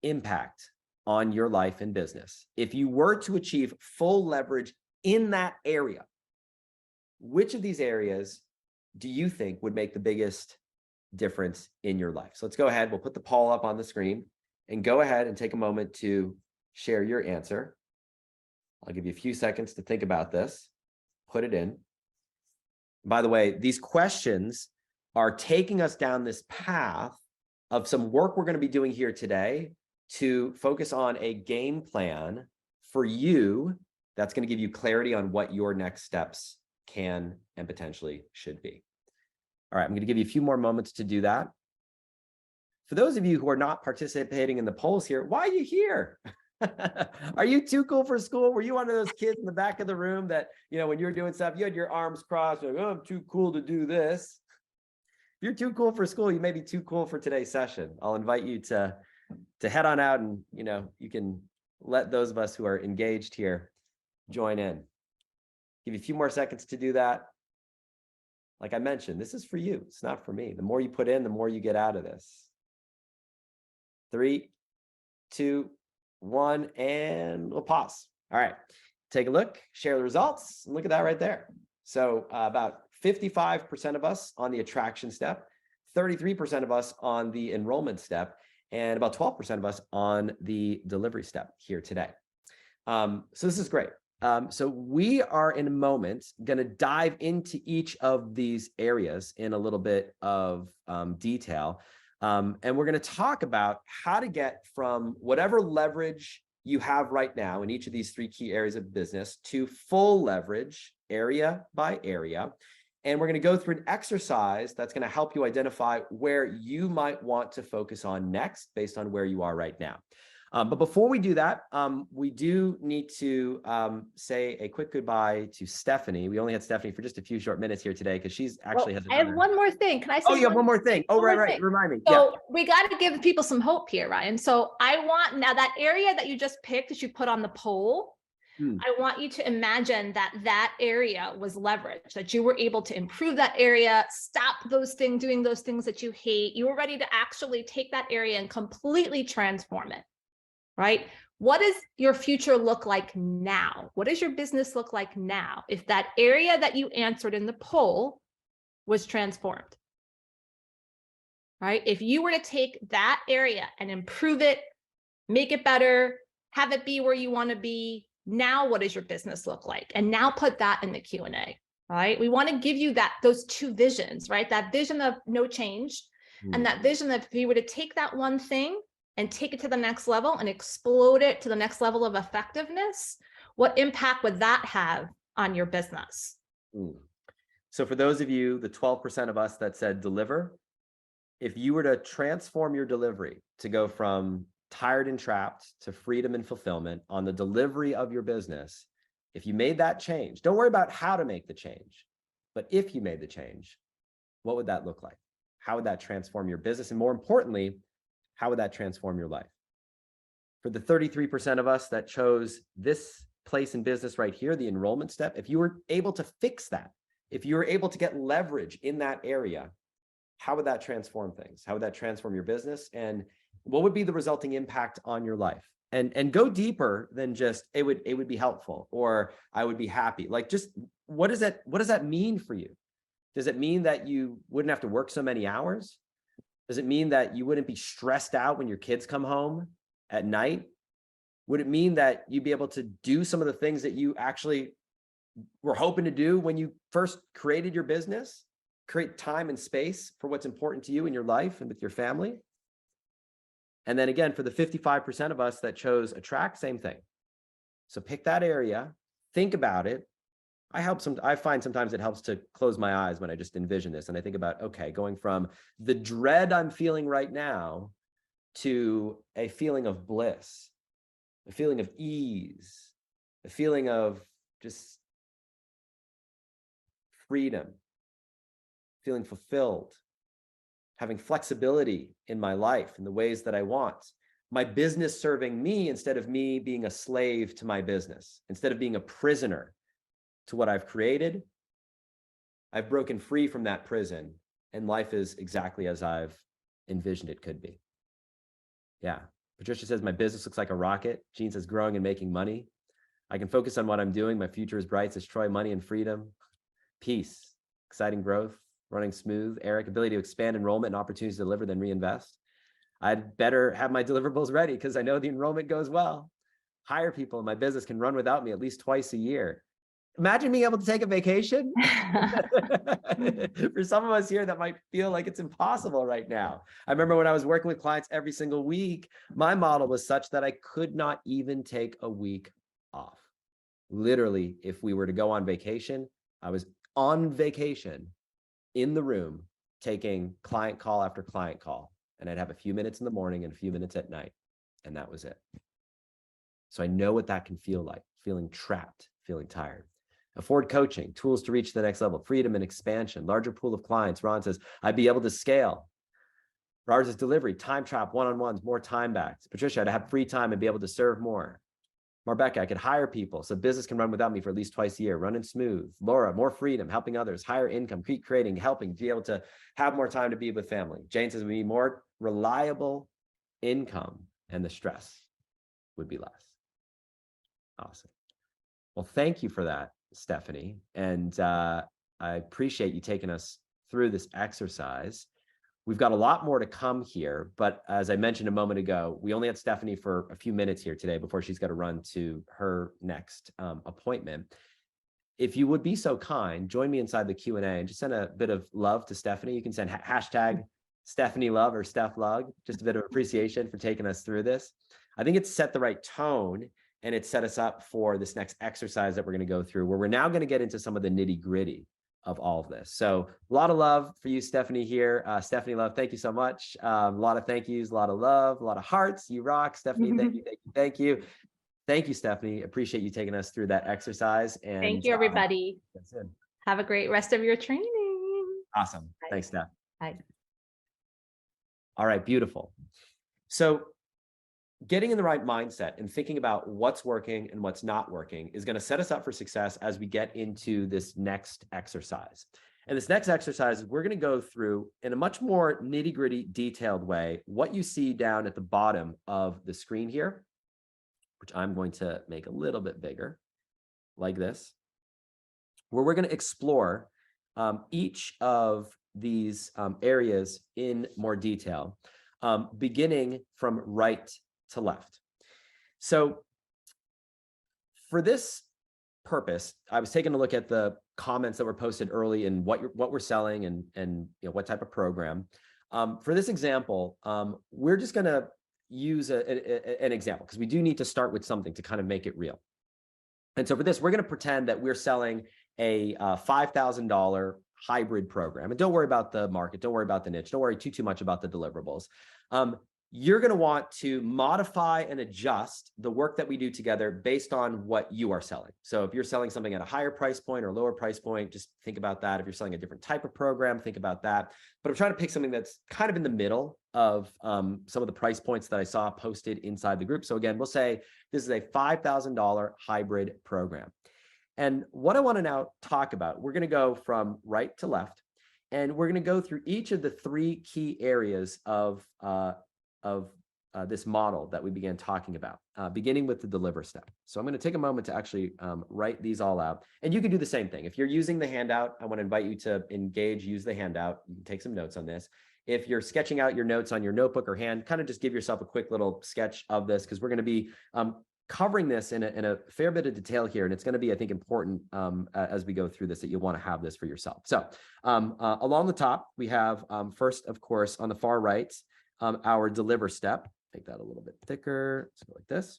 impact on your life and business, if you were to achieve full leverage in that area, which of these areas do you think would make the biggest difference in your life? So let's go ahead. We'll put the poll up on the screen and go ahead and take a moment to share your answer. I'll give you a few seconds to think about this, put it in. By the way, these questions are taking us down this path of some work we're going to be doing here today to focus on a game plan for you that's going to give you clarity on what your next steps can and potentially should be. All right, I'm going to give you a few more moments to do that. For those of you who are not participating in the polls here, why are you here? Are you too cool for school? Were you one of those kids in the back of the room that, when you were doing stuff, you had your arms crossed, like, oh, I'm too cool to do this. If you're too cool for school, you may be too cool for today's session. I'll invite you to head on out and, you can let those of us who are engaged here join in. Give you a few more seconds to do that. Like I mentioned, this is for you. It's not for me. The more you put in, the more you get out of this. 3, 2, 1, and we'll pause. All right, take a look, share the results, and look at that right there. So about 55% of us on the attraction step, 33% of us on the enrollment step, and about 12% of us on the delivery step here today. So this is great. So we are in a moment going to dive into each of these areas in a little bit of detail. And we're going to talk about how to get from whatever leverage you have right now in each of these three key areas of business to full leverage area by area. And we're going to go through an exercise that's going to help you identify where you might want to focus on next based on where you are right now. But before we do that, we do need to say a quick goodbye to Stephanie. We only had Stephanie for just a few short minutes here today because she's actually has I have one more thing. Can I say? Oh, you have one more thing. Oh, right. Remind me. So we got to give people some hope here, Ryan. So I want now that area that you just picked that you put on the poll, I want you to imagine that area was leverage, that you were able to improve that area, stop doing those things that you hate. You were ready to actually take that area and completely transform it. Right? What does your future look like now? What does your business look like now if that area that you answered in the poll was transformed? Right? If you were to take that area and improve it, make it better, have it be where you want to be, now what does your business look like? And now put that in the Q&A, right? We want to give you those two visions, right? That vision of no change and that vision that if you were to take that one thing and take it to the next level and explode it to the next level of effectiveness, what impact would that have on your business? So for those of you, the 12% of us that said deliver, if you were to transform your delivery to go from tired and trapped to freedom and fulfillment on the delivery of your business, if you made that change, don't worry about how to make the change, but if you made the change, what would that look like? How would that transform your business? And more importantly, how would that transform your life? For the 33% of us that chose this place in business right here, the enrollment step, if you were able to fix that, if you were able to get leverage in that area, how would that transform things? How would that transform your business? And what would be the resulting impact on your life? And go deeper than just it would be helpful or I would be happy. Like just what does that mean for you? Does it mean that you wouldn't have to work so many hours? Does it mean that you wouldn't be stressed out when your kids come home at night? Would it mean that you'd be able to do some of the things that you actually were hoping to do when you first created your business? Create time and space for what's important to you in your life and with your family? And then again, for the 55% of us that chose attract, same thing. So pick that area, think about it. I find sometimes it helps to close my eyes when I just envision this. And I think about, okay, going from the dread I'm feeling right now to a feeling of bliss, a feeling of ease, a feeling of just freedom, feeling fulfilled, having flexibility in my life in the ways that I want, my business serving me instead of me being a slave to my business, instead of being a prisoner to what I've created. I've broken free from that prison, and life is exactly as I've envisioned it could be. Yeah. Patricia says, my business looks like a rocket. Jean says, growing and making money. I can focus on what I'm doing. My future is bright, says Troy. Money and freedom, peace, exciting growth, running smooth. Eric, ability to expand enrollment and opportunities to deliver, then reinvest. I'd better have my deliverables ready because I know the enrollment goes well. Hire people in my business can run without me at least twice a year. Imagine being able to take a vacation. For some of us here, that might feel like it's impossible right now. I remember when I was working with clients every single week, my model was such that I could not even take a week off. Literally, if we were to go on vacation, I was on vacation in the room taking client call after client call. And I'd have a few minutes in the morning and a few minutes at night. And that was it. So I know what that can feel like, feeling trapped, feeling tired. Afford coaching, tools to reach the next level, freedom and expansion, larger pool of clients. Ron says, I'd be able to scale. Robert says, delivery, time trap, one-on-ones, more time backs. Patricia, I'd have free time and be able to serve more. Marbecca, I could hire people so business can run without me for at least twice a year, running smooth. Laura, more freedom, helping others, higher income, keep creating, helping, be able to have more time to be with family. Jane says, we need more reliable income and the stress would be less. Awesome. Well, thank you for that, Stephanie. And I appreciate you taking us through this exercise. We've got a lot more to come here, but as I mentioned a moment ago, we only had Stephanie for a few minutes here today before she's got to run to her next appointment. If you would be so kind, join me inside the Q&A and just send a bit of love to Stephanie. You can send hashtag Stephanie Love or Steph Lug, just a bit of appreciation for taking us through this. I think it's set the right tone and it set us up for this next exercise that we're going to go through, where we're now going to get into some of the nitty gritty of all of this. So a lot of love for you, Stephanie here. Stephanie Love, thank you so much. A lot of thank yous, a lot of love, a lot of hearts. You rock, Stephanie. Thank you, thank you, thank you. Thank you, Stephanie. Appreciate you taking us through that exercise. And thank you, everybody. That's it. Have a great rest of your training. Awesome. Bye. Thanks, Steph. Bye. All right, beautiful. So getting in the right mindset and thinking about what's working and what's not working is going to set us up for success as we get into this next exercise. And this next exercise, we're going to go through in a much more nitty-gritty, detailed way, what you see down at the bottom of the screen here, which I'm going to make a little bit bigger, like this, where we're going to explore each of these areas in more detail, beginning from right to left. So for this purpose, I was taking a look at the comments that were posted early and what we're selling and you know, what type of program. For this example, we're just going to use an example because we do need to start with something to kind of make it real. And so for this, we're going to pretend that we're selling a $5,000 hybrid program. And don't worry about the market. Don't worry about the niche. Don't worry too much about the deliverables. You're going to want to modify and adjust the work that we do together based on what you are selling. So if you're selling something at a higher price point or lower price point, just think about that. If you're selling a different type of program, think about that. But I'm trying to pick something that's kind of in the middle of some of the price points that I saw posted inside the group. So again, we'll say this is a $5,000 hybrid program. And what I want to now talk about, we're going to go from right to left, and we're going to go through each of the three key areas of this model that we began talking about, beginning with the deliver step. So I'm going to take a moment to actually write these all out. And you can do the same thing. If you're using the handout, I want to invite you to engage, use the handout. You can take some notes on this. If you're sketching out your notes on your notebook or hand, kind of just give yourself a quick little sketch of this, because we're going to be covering this in a fair bit of detail here. And it's going to be, I think, important as we go through this, that you'll want to have this for yourself. So along the top, we have first, of course, on the far right, our deliver step. Make that a little bit thicker. Let's go like this.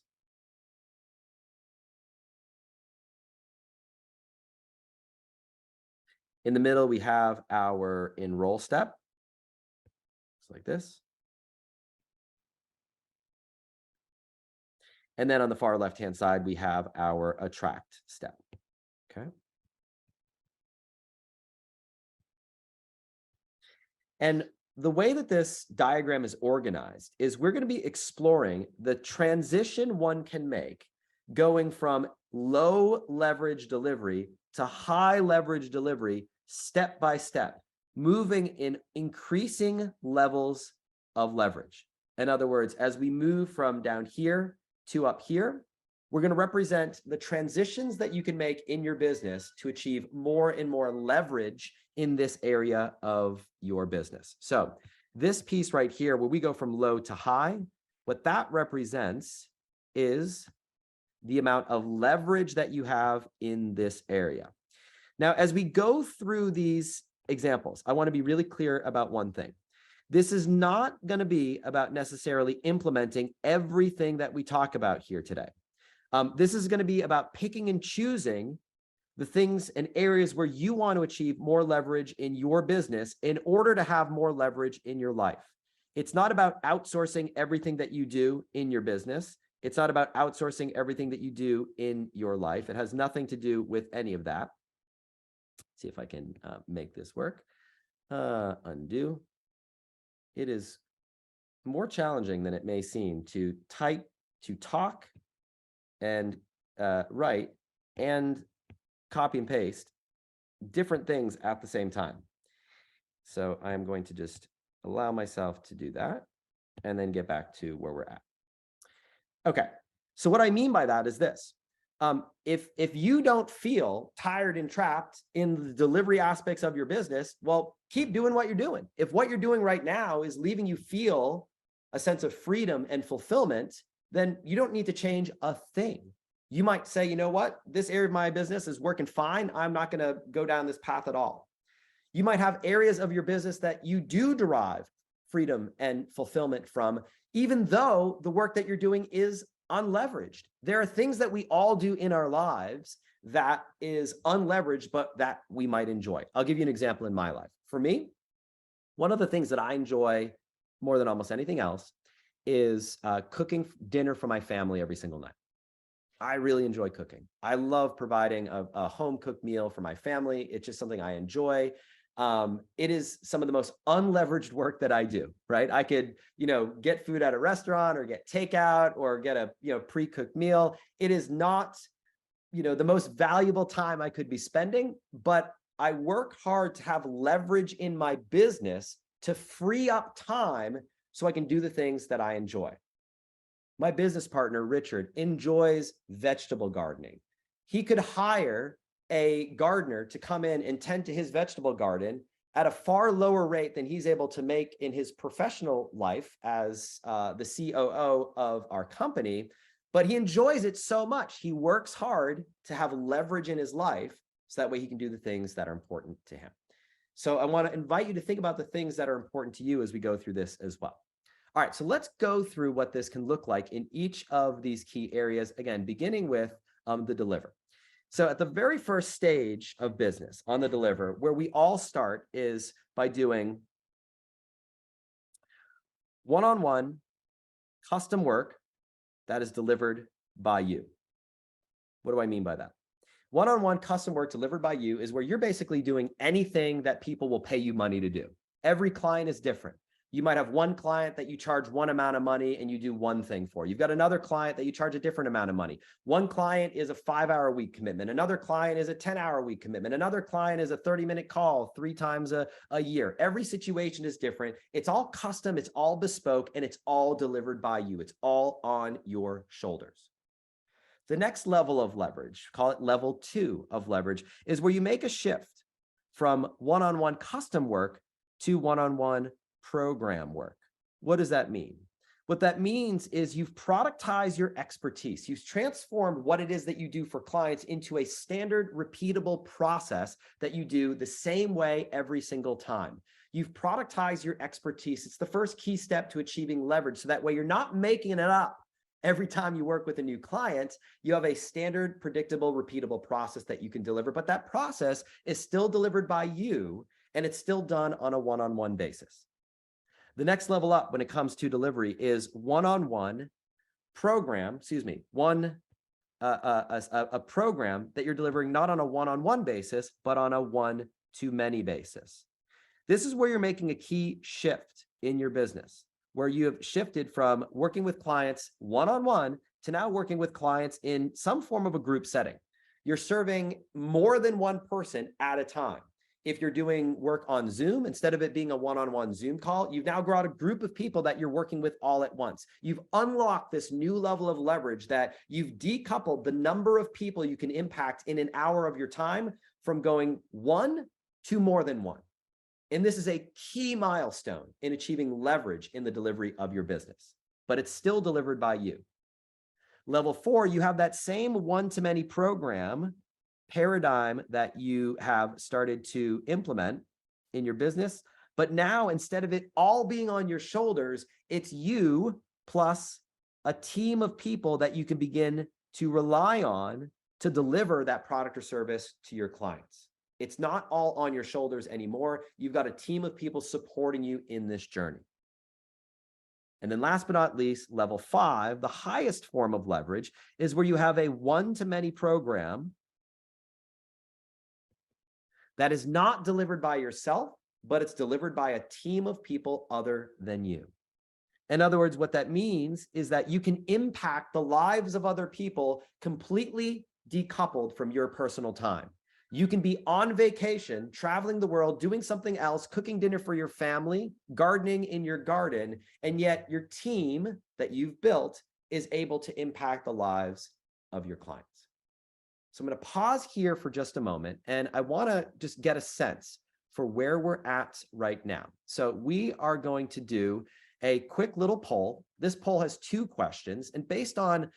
In the middle, we have our enroll step. It's like this. And then on the far left-hand side, we have our attract step. Okay. And the way that this diagram is organized is we're going to be exploring the transition one can make going from low leverage delivery to high leverage delivery step by step, moving in increasing levels of leverage. In other words, as we move from down here to up here, we're going to represent the transitions that you can make in your business to achieve more and more leverage in this area of your business. So this piece right here, where we go from low to high, what that represents is the amount of leverage that you have in this area. Now, as we go through these examples, I want to be really clear about one thing. This is not going to be about necessarily implementing everything that we talk about here today. This is going to be about picking and choosing the things and areas where you want to achieve more leverage in your business in order to have more leverage in your life. It's not about outsourcing everything that you do in your business. It's not about outsourcing everything that you do in your life. It has nothing to do with any of that. Let's see if I can make this work. Undo. It is more challenging than it may seem to type, to talk, and write, and copy and paste different things at the same time. So I am going to just allow myself to do that and then get back to where we're at. Okay, so what I mean by that is this. If you don't feel tired and trapped in the delivery aspects of your business, well, keep doing what you're doing. If what you're doing right now is leaving you feel a sense of freedom and fulfillment, then you don't need to change a thing. You might say, you know what, this area of my business is working fine. I'm not going to go down this path at all. You might have areas of your business that you do derive freedom and fulfillment from, even though the work that you're doing is unleveraged. There are things that we all do in our lives that is unleveraged, but that we might enjoy. I'll give you an example in my life. For me, one of the things that I enjoy more than almost anything else is cooking dinner for my family every single night. I really enjoy cooking. I love providing a home cooked meal for my family. It's just something I enjoy. It is some of the most unleveraged work that I do, right? I could, get food at a restaurant or get takeout or get a, pre-cooked meal. It is not, the most valuable time I could be spending, but I work hard to have leverage in my business to free up time so I can do the things that I enjoy. My business partner, Richard, enjoys vegetable gardening. He could hire a gardener to come in and tend to his vegetable garden at a far lower rate than he's able to make in his professional life as the COO of our company, but he enjoys it so much. He works hard to have leverage in his life so that way he can do the things that are important to him. So I want to invite you to think about the things that are important to you as we go through this as well. All right, so let's go through what this can look like in each of these key areas, again, beginning with the deliver. So at the very first stage of business on the deliver, where we all start is by doing one-on-one custom work that is delivered by you. What do I mean by that? One-on-one custom work delivered by you is where you're basically doing anything that people will pay you money to do. Every client is different. You might have one client that you charge one amount of money and you do one thing for. You've got another client that you charge a different amount of money. One client is a 5-hour-a-week commitment. Another client is a 10-hour-a-week commitment. Another client is a 30-minute call 3 times a year. Every situation is different. It's all custom, it's all bespoke, and it's all delivered by you. It's all on your shoulders. The next level of leverage, call it level 2 of leverage, is where you make a shift from one-on-one custom work to one-on-one program work. What does that mean? What that means is you've productized your expertise. You've transformed what it is that you do for clients into a standard, repeatable process that you do the same way every single time. You've productized your expertise. It's the first key step to achieving leverage. So that way you're not making it up every time you work with a new client. You have a standard, predictable, repeatable process that you can deliver, but that process is still delivered by you and it's still done on a one-on-one basis. The next level up when it comes to delivery is one-on-one program, a program that you're delivering not on a one-on-one basis, but on a one-to-many basis. This is where you're making a key shift in your business, where you have shifted from working with clients one-on-one to now working with clients in some form of a group setting. You're serving more than one person at a time. If you're doing work on Zoom, instead of it being a one-on-one Zoom call, you've now got a group of people that you're working with all at once. You've unlocked this new level of leverage that you've decoupled the number of people you can impact in an hour of your time from going one to more than one. And this is a key milestone in achieving leverage in the delivery of your business, but it's still delivered by you. Level 4, you have that same one-to-many program paradigm that you have started to implement in your business. But now, instead of it all being on your shoulders, it's you plus a team of people that you can begin to rely on to deliver that product or service to your clients. It's not all on your shoulders anymore. You've got a team of people supporting you in this journey. And then last but not least, level 5, the highest form of leverage is where you have a one-to-many program that is not delivered by yourself, but it's delivered by a team of people other than you. In other words, what that means is that you can impact the lives of other people completely decoupled from your personal time. You can be on vacation, traveling the world, doing something else, cooking dinner for your family, gardening in your garden, and yet your team that you've built is able to impact the lives of your clients. So I'm going to pause here for just a moment, and I want to just get a sense for where we're at right now. So we are going to do a quick little poll. This poll has 2 questions, and based on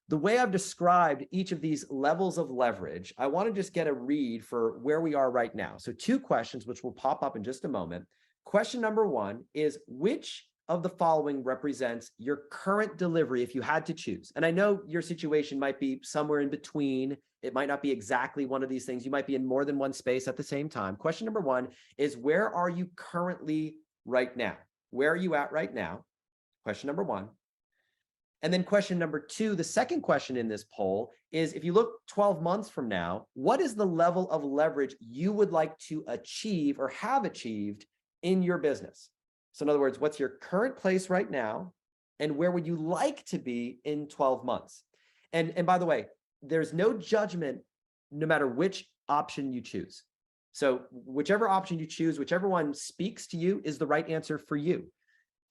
the way I've described each of these levels of leverage, I want to just get a read for where we are right now. So 2 questions, which will pop up in just a moment. Question number 1 is, which of the following represents your current delivery if you had to choose? And I know your situation might be somewhere in between. It might not be exactly one of these things. You might be in more than one space at the same time. Question number 1 is, where are you currently right now? Where are you at right now? Question number 1. And then question number 2, the second question in this poll is, if you look 12 months from now, what is the level of leverage you would like to achieve or have achieved in your business? So in other words, what's your current place right now, and where would you like to be in 12 months? And by the way, there's no judgment no matter which option you choose. So whichever option you choose, whichever one speaks to you is the right answer for you.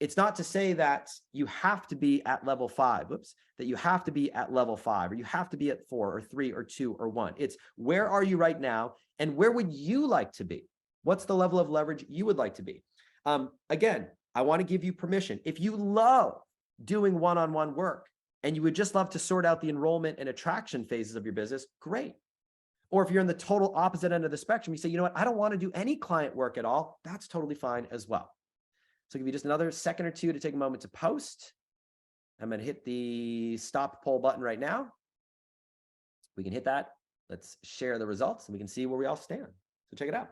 It's not to say that you have to be at level 5, that you have to be at level 5, or you have to be at 4 or 3 or 2 or 1. It's, where are you right now, and where would you like to be? What's the level of leverage you would like to be? Again, I want to give you permission. If you love doing one-on-one work and you would just love to sort out the enrollment and attraction phases of your business, great. Or if you're in the total opposite end of the spectrum, you say, you know what, I don't want to do any client work at all. That's totally fine as well. So I'll give you just another second or 2 to take a moment to post. I'm going to hit the stop poll button right now. We can hit that. Let's share the results and we can see where we all stand. So check it out.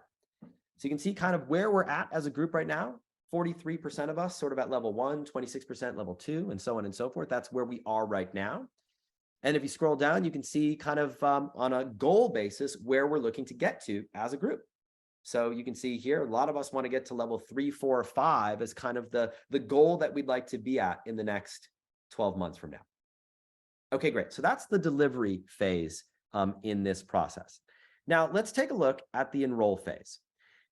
So you can see kind of where we're at as a group right now. 43% of us sort of at level 1, 26% level 2, and so on and so forth. That's where we are right now. And if you scroll down, you can see kind of on a goal basis where we're looking to get to as a group. So you can see here, a lot of us want to get to level 3, 4, or 5 as kind of the goal that we'd like to be at in the next 12 months from now. Okay, great. So that's the delivery phase in this process. Now let's take a look at the enroll phase.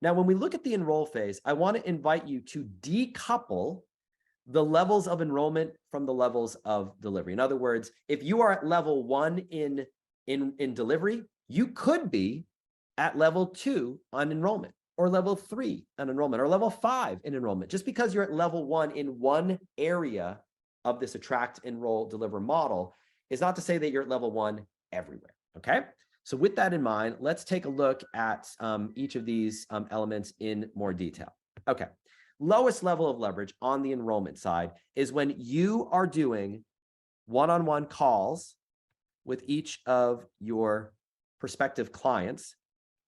Now, when we look at the enroll phase, I want to invite you to decouple the levels of enrollment from the levels of delivery. In other words, if you are at level 1 in delivery, you could be at level 2 on enrollment, or level 3 on enrollment, or level 5 in enrollment. Just because you're at level 1 in one area of this attract, enroll, deliver model is not to say that you're at level 1 everywhere, okay? So with that in mind, let's take a look at each of these elements in more detail. Okay, lowest level of leverage on the enrollment side is when you are doing one-on-one calls with each of your prospective clients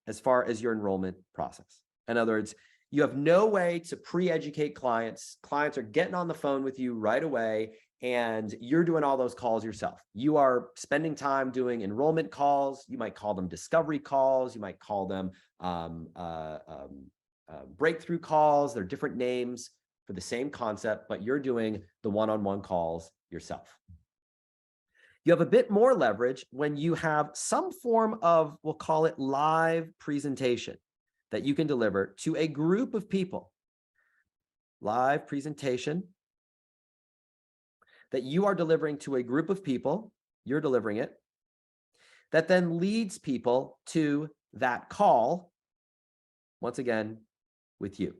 as far as your enrollment process. In other words, you have no way to pre-educate clients. Clients are getting on the phone with you right away, and you're doing all those calls yourself. You are spending time doing enrollment calls. You might call them discovery calls. You might call them breakthrough calls. They're different names for the same concept, but you're doing the one-on-one calls yourself. You have a bit more leverage when you have some form of, we'll call it live presentation that you can deliver to a group of people. Live presentation that you are delivering to a group of people, you're delivering it, that then leads people to that call, once again, with you.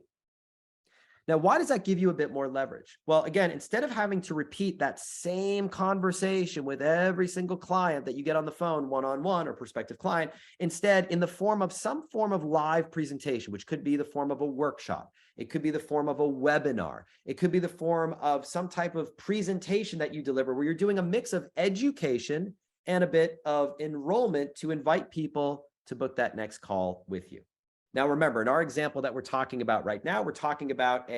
Now, why does that give you a bit more leverage? Well, again, instead of having to repeat that same conversation with every single client that you get on the phone, one-on-one or prospective client, instead, in the form of some form of live presentation, which could be the form of a workshop, it could be the form of a webinar, it could be the form of some type of presentation that you deliver where you're doing a mix of education and a bit of enrollment to invite people to book that next call with you. Now, remember, in our example that we're talking about right now, we're talking about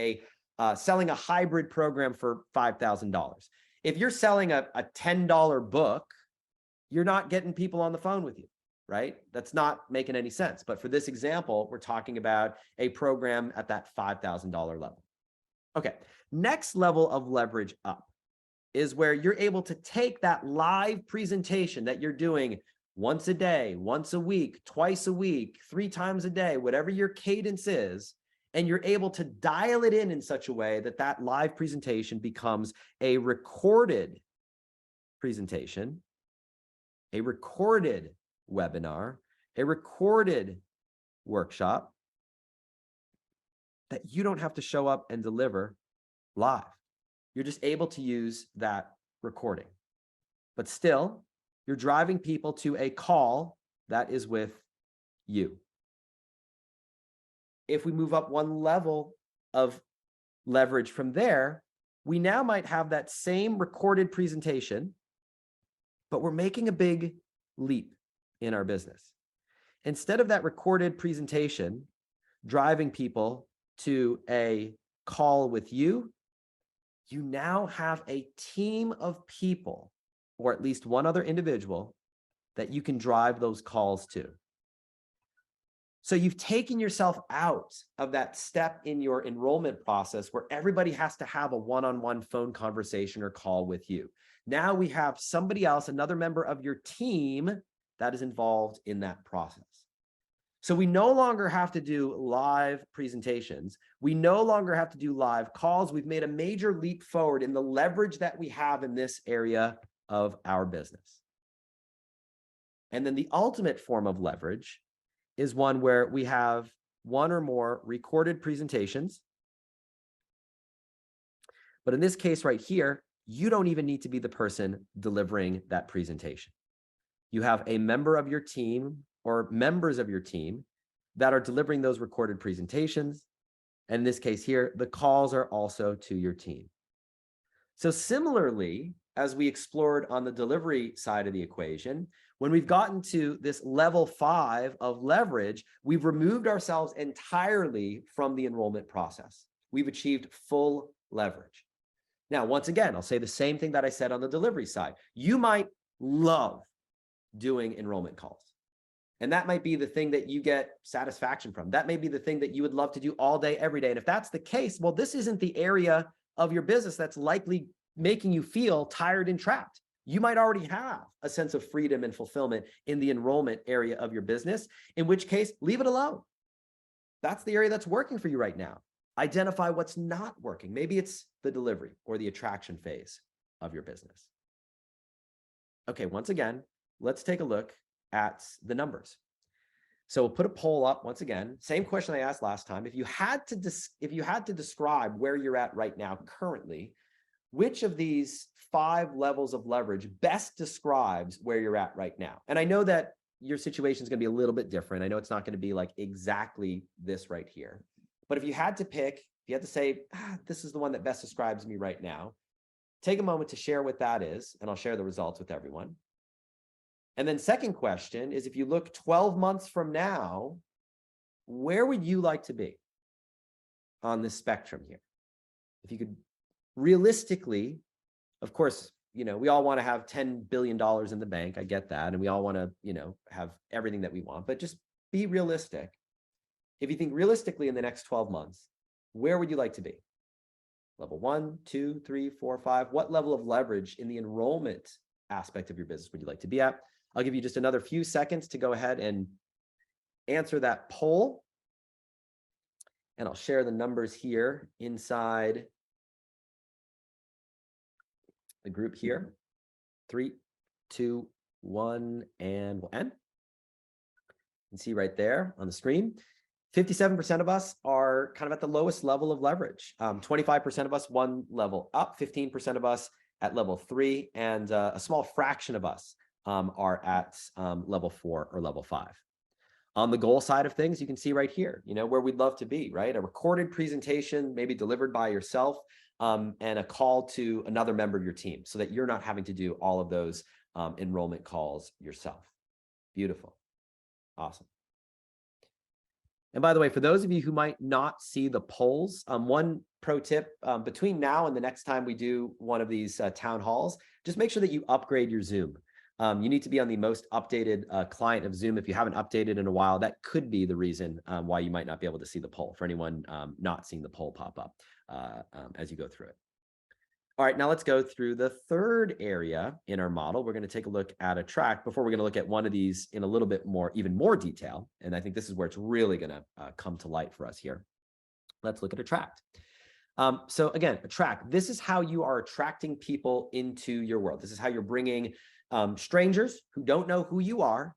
selling a hybrid program for $5,000. If you're selling a $10 book, you're not getting people on the phone with you, right? That's not making any sense. But for this example, we're talking about a program at that $5,000 level. Okay, next level of leverage up is where you're able to take that live presentation that you're doing once a day, once a week, twice a week, 3 times a day, whatever your cadence is, and you're able to dial it in such a way that that live presentation becomes a recorded presentation, a recorded webinar, a recorded workshop that you don't have to show up and deliver live. You're just able to use that recording. But still, you're driving people to a call that is with you. If we move up one level of leverage from there, we now might have that same recorded presentation, but we're making a big leap in our business. Instead of that recorded presentation driving people to a call with you, you now have a team of people, or at least one other individual, that you can drive those calls to. So you've taken yourself out of that step in your enrollment process where everybody has to have a one-on-one phone conversation or call with you. Now we have somebody else, another member of your team that is involved in that process. So we no longer have to do live presentations. We no longer have to do live calls. We've made a major leap forward in the leverage that we have in this area of our business. And then the ultimate form of leverage is one where we have one or more recorded presentations. But in this case right here, you don't even need to be the person delivering that presentation. You have a member of your team or members of your team that are delivering those recorded presentations. And in this case here, the calls are also to your team. So similarly, as we explored on the delivery side of the equation, when we've gotten to this level 5 of leverage, we've removed ourselves entirely from the enrollment process. We've achieved full leverage. Now, once again, I'll say the same thing that I said on the delivery side. You might love doing enrollment calls. And that might be the thing that you get satisfaction from. That may be the thing that you would love to do all day, every day. And if that's the case, well, this isn't the area of your business that's likely making you feel tired and trapped. You might already have a sense of freedom and fulfillment in the enrollment area of your business, in which case, leave it alone. That's the area that's working for you right now. Identify what's not working. Maybe it's the delivery or the attraction phase of your business. Okay, once again, let's take a look at the numbers. So we'll put a poll up once again. Same question I asked last time. If you had to describe where you're at right now currently, which of these 5 levels of leverage best describes where you're at right now? And I know that your situation is going to be a little bit different. I know it's not going to be like exactly this right here. But if you had to pick, if you had to say, this is the one that best describes me right now, take a moment to share what that is, and I'll share the results with everyone. And then second question is, if you look 12 months from now, where would you like to be on this spectrum here? If you could realistically, of course, we all want to have $10 billion in the bank. I get that. And we all want to, have everything that we want, but just be realistic. if you think realistically in the next 12 months, where would you like to be? Level 1, 2, 3, 4, 5. What level of leverage in the enrollment aspect of your business would you like to be at? I'll give you just another few seconds to go ahead and answer that poll. And I'll share the numbers here inside the group here. 3, 2, 1, and we'll end. You can see right there on the screen, 57% of us are kind of at the lowest level of leverage. 25% of us one level up, 15% of us at level 3, and a small fraction of us are at level 4 or level 5. On the goal side of things, you can see right here, where we'd love to be, right? A recorded presentation, maybe delivered by yourself, and a call to another member of your team so that you're not having to do all of those enrollment calls yourself. Beautiful. Awesome. And by the way, for those of you who might not see the polls, one pro tip between now and the next time we do one of these town halls, just make sure that you upgrade your Zoom. You need to be on the most updated client of Zoom. If you haven't updated in a while, that could be the reason why you might not be able to see the poll, for anyone not seeing the poll pop up as you go through it. All right, now let's go through the third area in our model. We're going to take a look at Attract before we're going to look at one of these in a little bit more, even more detail. And I think this is where it's really going to come to light for us here. Let's look at Attract. So again, Attract, this is how you are attracting people into your world. This is how you're bringing strangers who don't know who you are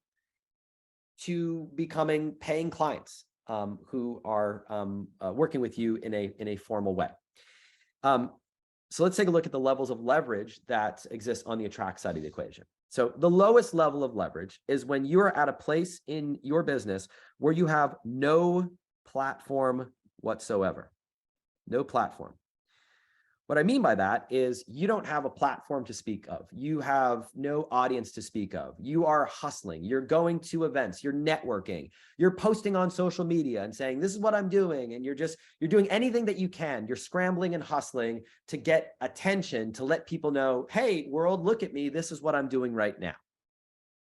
to becoming paying clients who are working with you in a formal way. So let's take a look at the levels of leverage that exist on the Attract side of the equation. So the lowest level of leverage is when you're at a place in your business where you have no platform whatsoever. No platform. What I mean by that is you don't have a platform to speak of. You have no audience to speak of. You are hustling. You're going to events. You're networking. You're posting on social media and saying, this is what I'm doing. And you're doing anything that you can. You're scrambling and hustling to get attention, to let people know, hey, world, look at me. This is what I'm doing right now.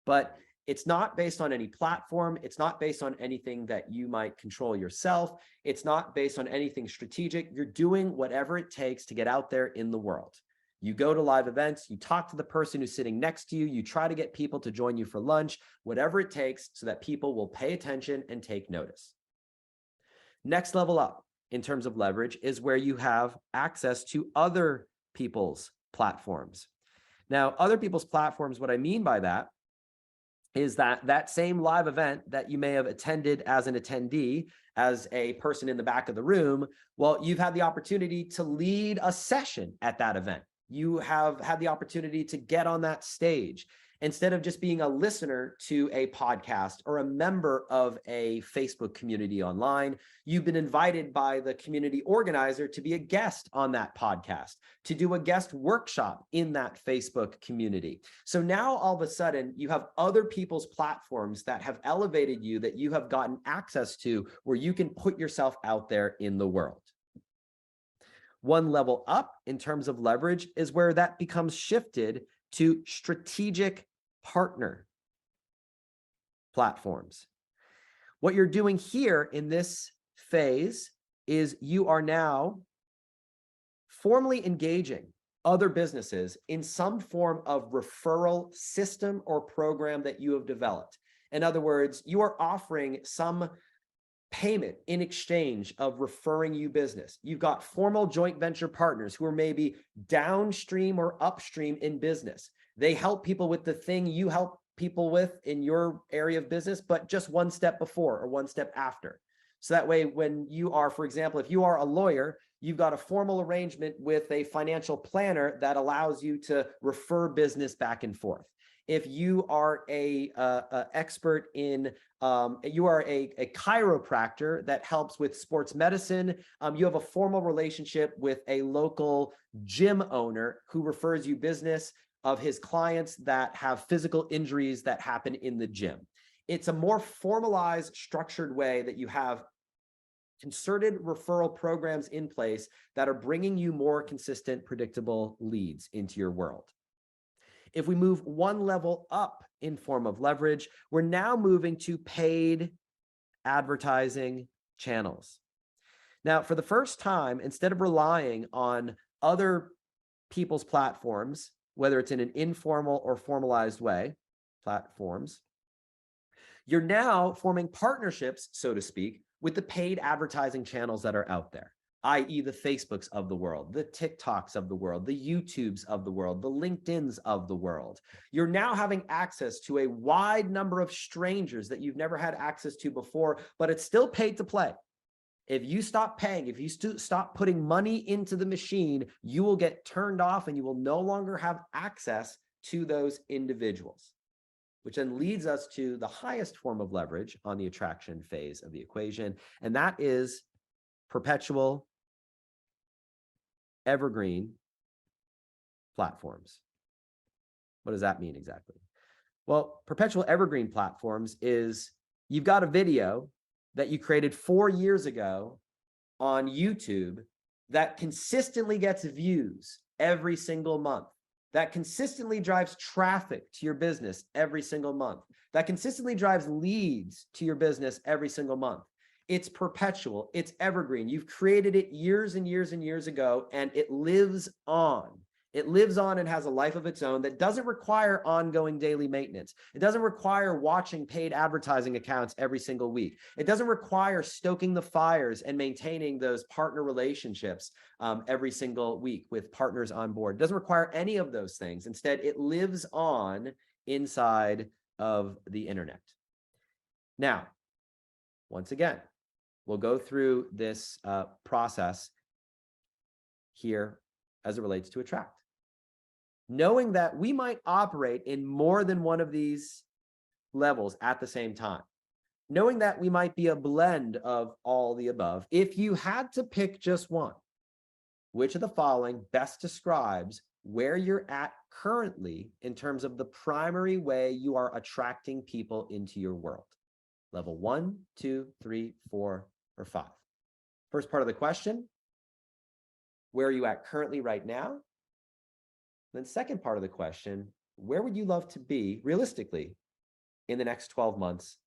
But it's not based on any platform. It's not based on anything that you might control yourself. It's not based on anything strategic. You're doing whatever it takes to get out there in the world. You go to live events, you talk to the person who's sitting next to you, you try to get people to join you for lunch, whatever it takes so that people will pay attention and take notice. Next level up in terms of leverage is where you have access to other people's platforms. Now, other people's platforms, what I mean by that is that same live event that you may have attended as an attendee, as a person in the back of the room, well, you've had the opportunity to lead a session at that event. You have had the opportunity to get on that stage. Instead of just being a listener to a podcast or a member of a Facebook community online, you've been invited by the community organizer to be a guest on that podcast, to do a guest workshop in that Facebook community. So now all of a sudden you have other people's platforms that have elevated you, that you have gotten access to, where you can put yourself out there in the world. One level up in terms of leverage is where that becomes shifted to strategic partner platforms. What you're doing here in this phase is you are now formally engaging other businesses in some form of referral system or program that you have developed. In other words, you are offering some payment in exchange of referring you business. You've got formal joint venture partners who are maybe downstream or upstream in business. They help people with the thing you help people with in your area of business, but just one step before or one step after. So that way, when you are, for example, if you are a lawyer, you've got a formal arrangement with a financial planner that allows you to refer business back and forth. If you are a expert in, you are a chiropractor that helps with sports medicine, you have a formal relationship with a local gym owner who refers you business of his clients that have physical injuries that happen in the gym. It's a more formalized, structured way that you have concerted referral programs in place that are bringing you more consistent, predictable leads into your world. If we move one level up in form of leverage, we're now moving to paid advertising channels. Now, for the first time, instead of relying on other people's platforms, whether it's in an informal or formalized way, platforms, you're now forming partnerships, so to speak, with the paid advertising channels that are out there, i.e. the Facebooks of the world, the TikToks of the world, the YouTubes of the world, the LinkedIns of the world. You're now having access to a wide number of strangers that you've never had access to before, but it's still paid to play. If you stop paying, if you stop putting money into the machine, you will get turned off and you will no longer have access to those individuals, which then leads us to the highest form of leverage on the attraction phase of the equation. And that is perpetual evergreen platforms. What does that mean exactly? Well, perpetual evergreen platforms is you've got a video that you created 4 years ago on YouTube that consistently gets views every single month, that consistently drives traffic to your business every single month, that consistently drives leads to your business every single month. It's perpetual, it's evergreen. You've created it years and years and years ago, and it lives on. It lives on and has a life of its own that doesn't require ongoing daily maintenance. It doesn't require watching paid advertising accounts every single week. It doesn't require stoking the fires and maintaining those partner relationships every single week with partners on board. It doesn't require any of those things. Instead, it lives on inside of the internet. Now, once again, we'll go through this process here as it relates to Attract. Knowing that we might operate in more than one of these levels at the same time. Knowing that we might be a blend of all the above. If you had to pick just one, which of the following best describes where you're at currently in terms of the primary way you are attracting people into your world? Level 1, 2, 3, 4, or 5. First part of the question, where are you at currently right now? Then second part of the question, where would you love to be realistically in the next 12 months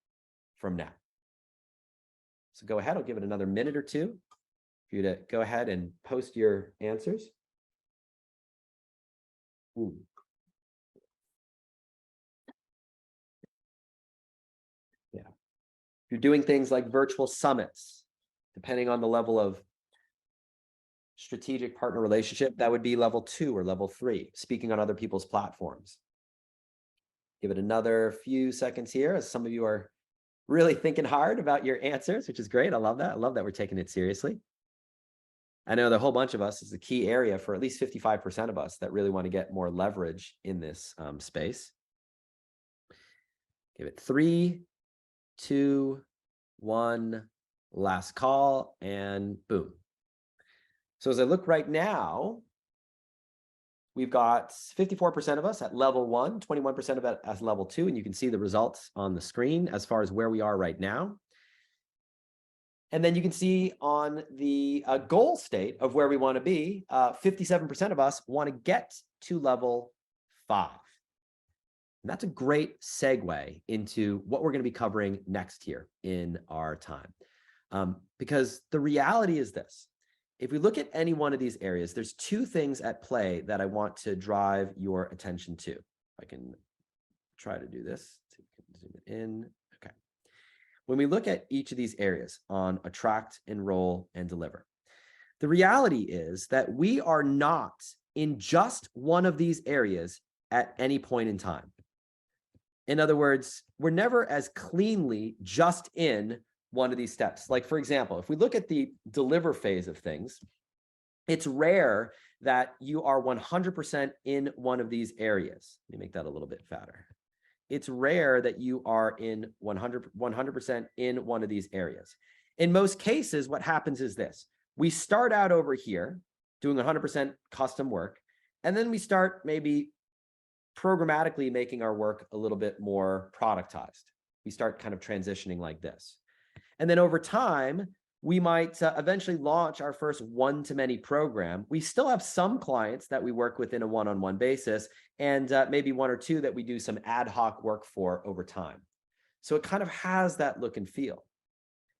from now? So go ahead, I'll give it another minute or two for you to go ahead and post your answers. Ooh. Yeah. If you're doing things like virtual summits, depending on the level of strategic partner relationship, that would be level 2 or level 3, speaking on other people's platforms. Give it another few seconds here as some of you are really thinking hard about your answers, which is great. I love that. I love that we're taking it seriously. I know the whole bunch of us is a key area for at least 55% of us that really want to get more leverage in this space. Give it 3, 2, 1, last call, and boom. So as I look right now, we've got 54% of us at level 1, 21% of it as level 2, and you can see the results on the screen as far as where we are right now. And then you can see on the goal state of where we want to be, 57% of us want to get to level 5. And that's a great segue into what we're going to be covering next here in our time. Because the reality is this. If we look at any one of these areas, there's 2 things at play that I want to drive your attention to. I can try to do this. Zoom it in. Okay. When we look at each of these areas on attract, enroll, and deliver, the reality is that we are not in just one of these areas at any point in time. In other words, we're never as cleanly just in one of these steps. Like, for example, if we look at the deliver phase of things, it's rare that you are 100% in one of these areas. Let me make that a little bit fatter. It's rare that you are in 100% in one of these areas. In most cases, what happens is this. We start out over here doing 100% custom work, and then we start maybe programmatically making our work a little bit more productized. We start kind of transitioning like this. And then over time, we might eventually launch our first one-to-many program. We still have some clients that we work with in a one-on-one basis, and maybe 1 or 2 that we do some ad hoc work for over time. So it kind of has that look and feel.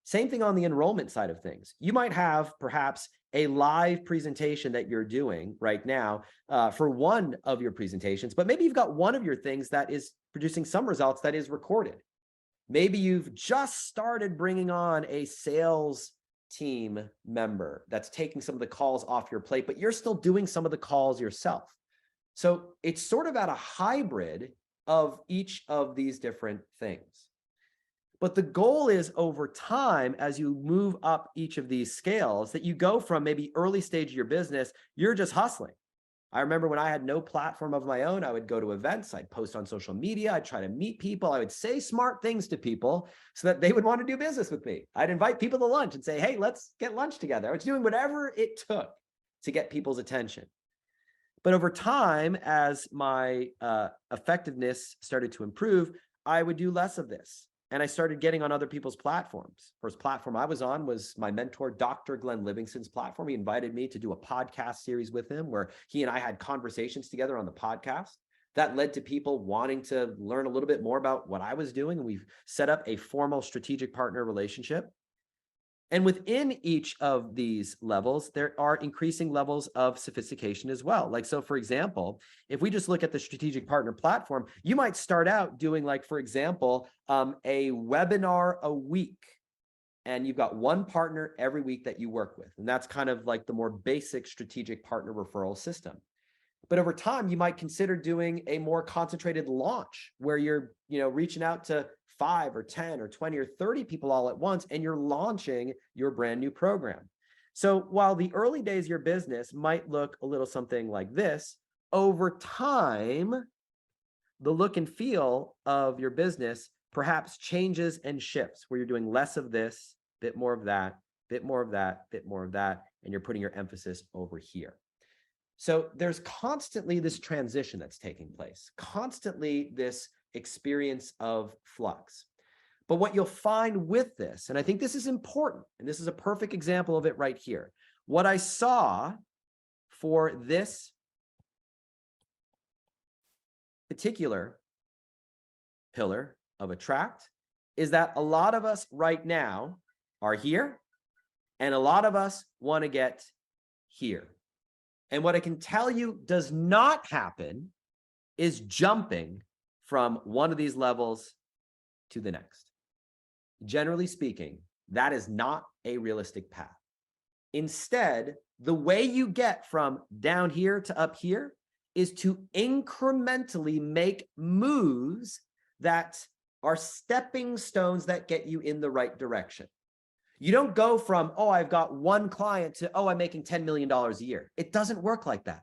Same thing on the enrollment side of things. You might have perhaps a live presentation that you're doing right now for one of your presentations, but maybe you've got one of your things that is producing some results that is recorded. Maybe you've just started bringing on a sales team member that's taking some of the calls off your plate, but you're still doing some of the calls yourself. So it's sort of at a hybrid of each of these different things. But the goal is over time, as you move up each of these scales, that you go from maybe early stage of your business, you're just hustling. I remember when I had no platform of my own, I would go to events, I'd post on social media, I'd try to meet people, I would say smart things to people so that they would want to do business with me. I'd invite people to lunch and say, hey, let's get lunch together. I was doing whatever it took to get people's attention. But over time, as my effectiveness started to improve, I would do less of this. And I started getting on other people's platforms. First platform I was on was my mentor, Dr. Glenn Livingston's platform. He invited me to do a podcast series with him where he and I had conversations together on the podcast. That led to people wanting to learn a little bit more about what I was doing. And we've set up a formal strategic partner relationship. And within each of these levels, there are increasing levels of sophistication as well. Like, so for example, if we just look at the strategic partner platform, you might start out doing, like, for example, a webinar a week, and you've got one partner every week that you work with. And that's kind of like the more basic strategic partner referral system. But over time, you might consider doing a more concentrated launch where you're, reaching out to 5 or 10 or 20 or 30 people all at once, and you're launching your brand new program. So while the early days of your business might look a little something like this, over time, the look and feel of your business perhaps changes and shifts, where you're doing less of this, bit more of that, bit more of that, bit more of that, and you're putting your emphasis over here. So there's constantly this transition that's taking place, constantly this experience of flux. But what you'll find with this, and I think this is important, and this is a perfect example of it right here. What I saw for this particular pillar of attract is that a lot of us right now are here, and a lot of us want to get here. And what I can tell you does not happen is jumping from one of these levels to the next. Generally speaking, that is not a realistic path. Instead, the way you get from down here to up here is to incrementally make moves that are stepping stones that get you in the right direction. You don't go from, oh, I've got one client to, oh, I'm making $10 million a year. It doesn't work like that.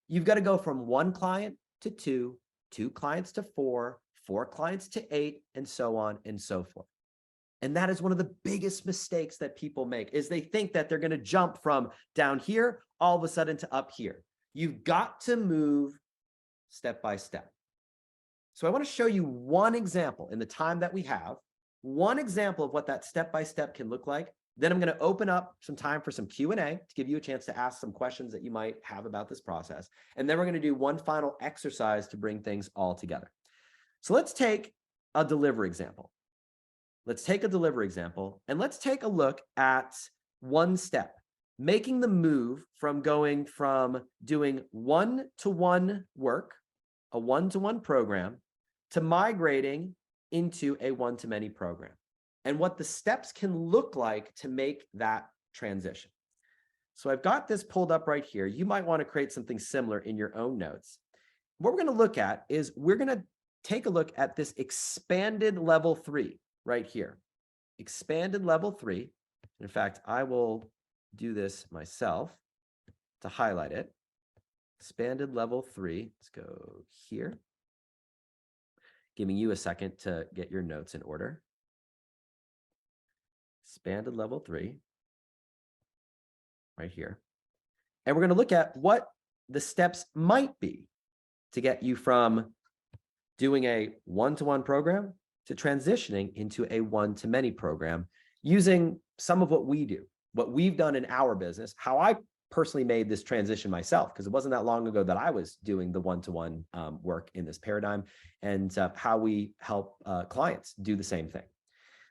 You've got to go from one client to two clients to four clients to 8, and so on and so forth. And that is one of the biggest mistakes that people make, is they think that they're going to jump from down here all of a sudden to up here. You've got to move step by step. So I want to show you one example in the time that we have, one example of what that step-by-step can look like. Then I'm going to open up some time for some Q&A to give you a chance to ask some questions that you might have about this process. And then we're going to do one final exercise to bring things all together. So let's take a deliver example. Let's take a deliver example, and let's take a look at one step, making the move from going from doing one-to-one work, a one-to-one program, to migrating into a one-to-many program, and what the steps can look like to make that transition. So I've got this pulled up right here. You might want to create something similar in your own notes. What we're going to look at is we're going to take a look at this expanded level 3 right here. Expanded level 3. In fact, I will do this myself to highlight it. Expanded level 3. Let's go here. Giving you a second to get your notes in order. Expanded level 3, right here. And we're going to look at what the steps might be to get you from doing a one-to-one program to transitioning into a one-to-many program, using some of what we do, what we've done in our business, how I personally made this transition myself, because it wasn't that long ago that I was doing the one-to-one work in this paradigm, and how we help clients do the same thing.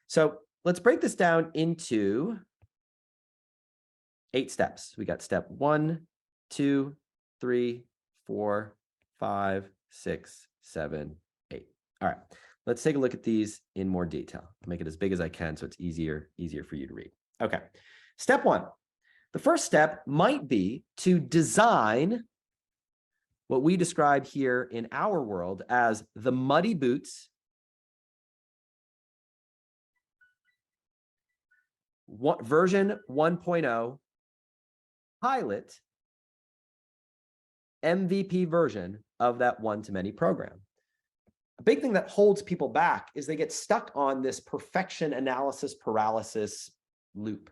So let's break this down into 8 steps. We got step 1, 2, 3, 4, 5, 6, 7, 8. All right, let's take a look at these in more detail. I'll make it as big as I can so it's easier for you to read. Okay, step 1. The first step might be to design what we describe here in our world as the Muddy Boots version 1.0 pilot MVP version of that one-to-many program. A big thing that holds people back is they get stuck on this perfection analysis paralysis loop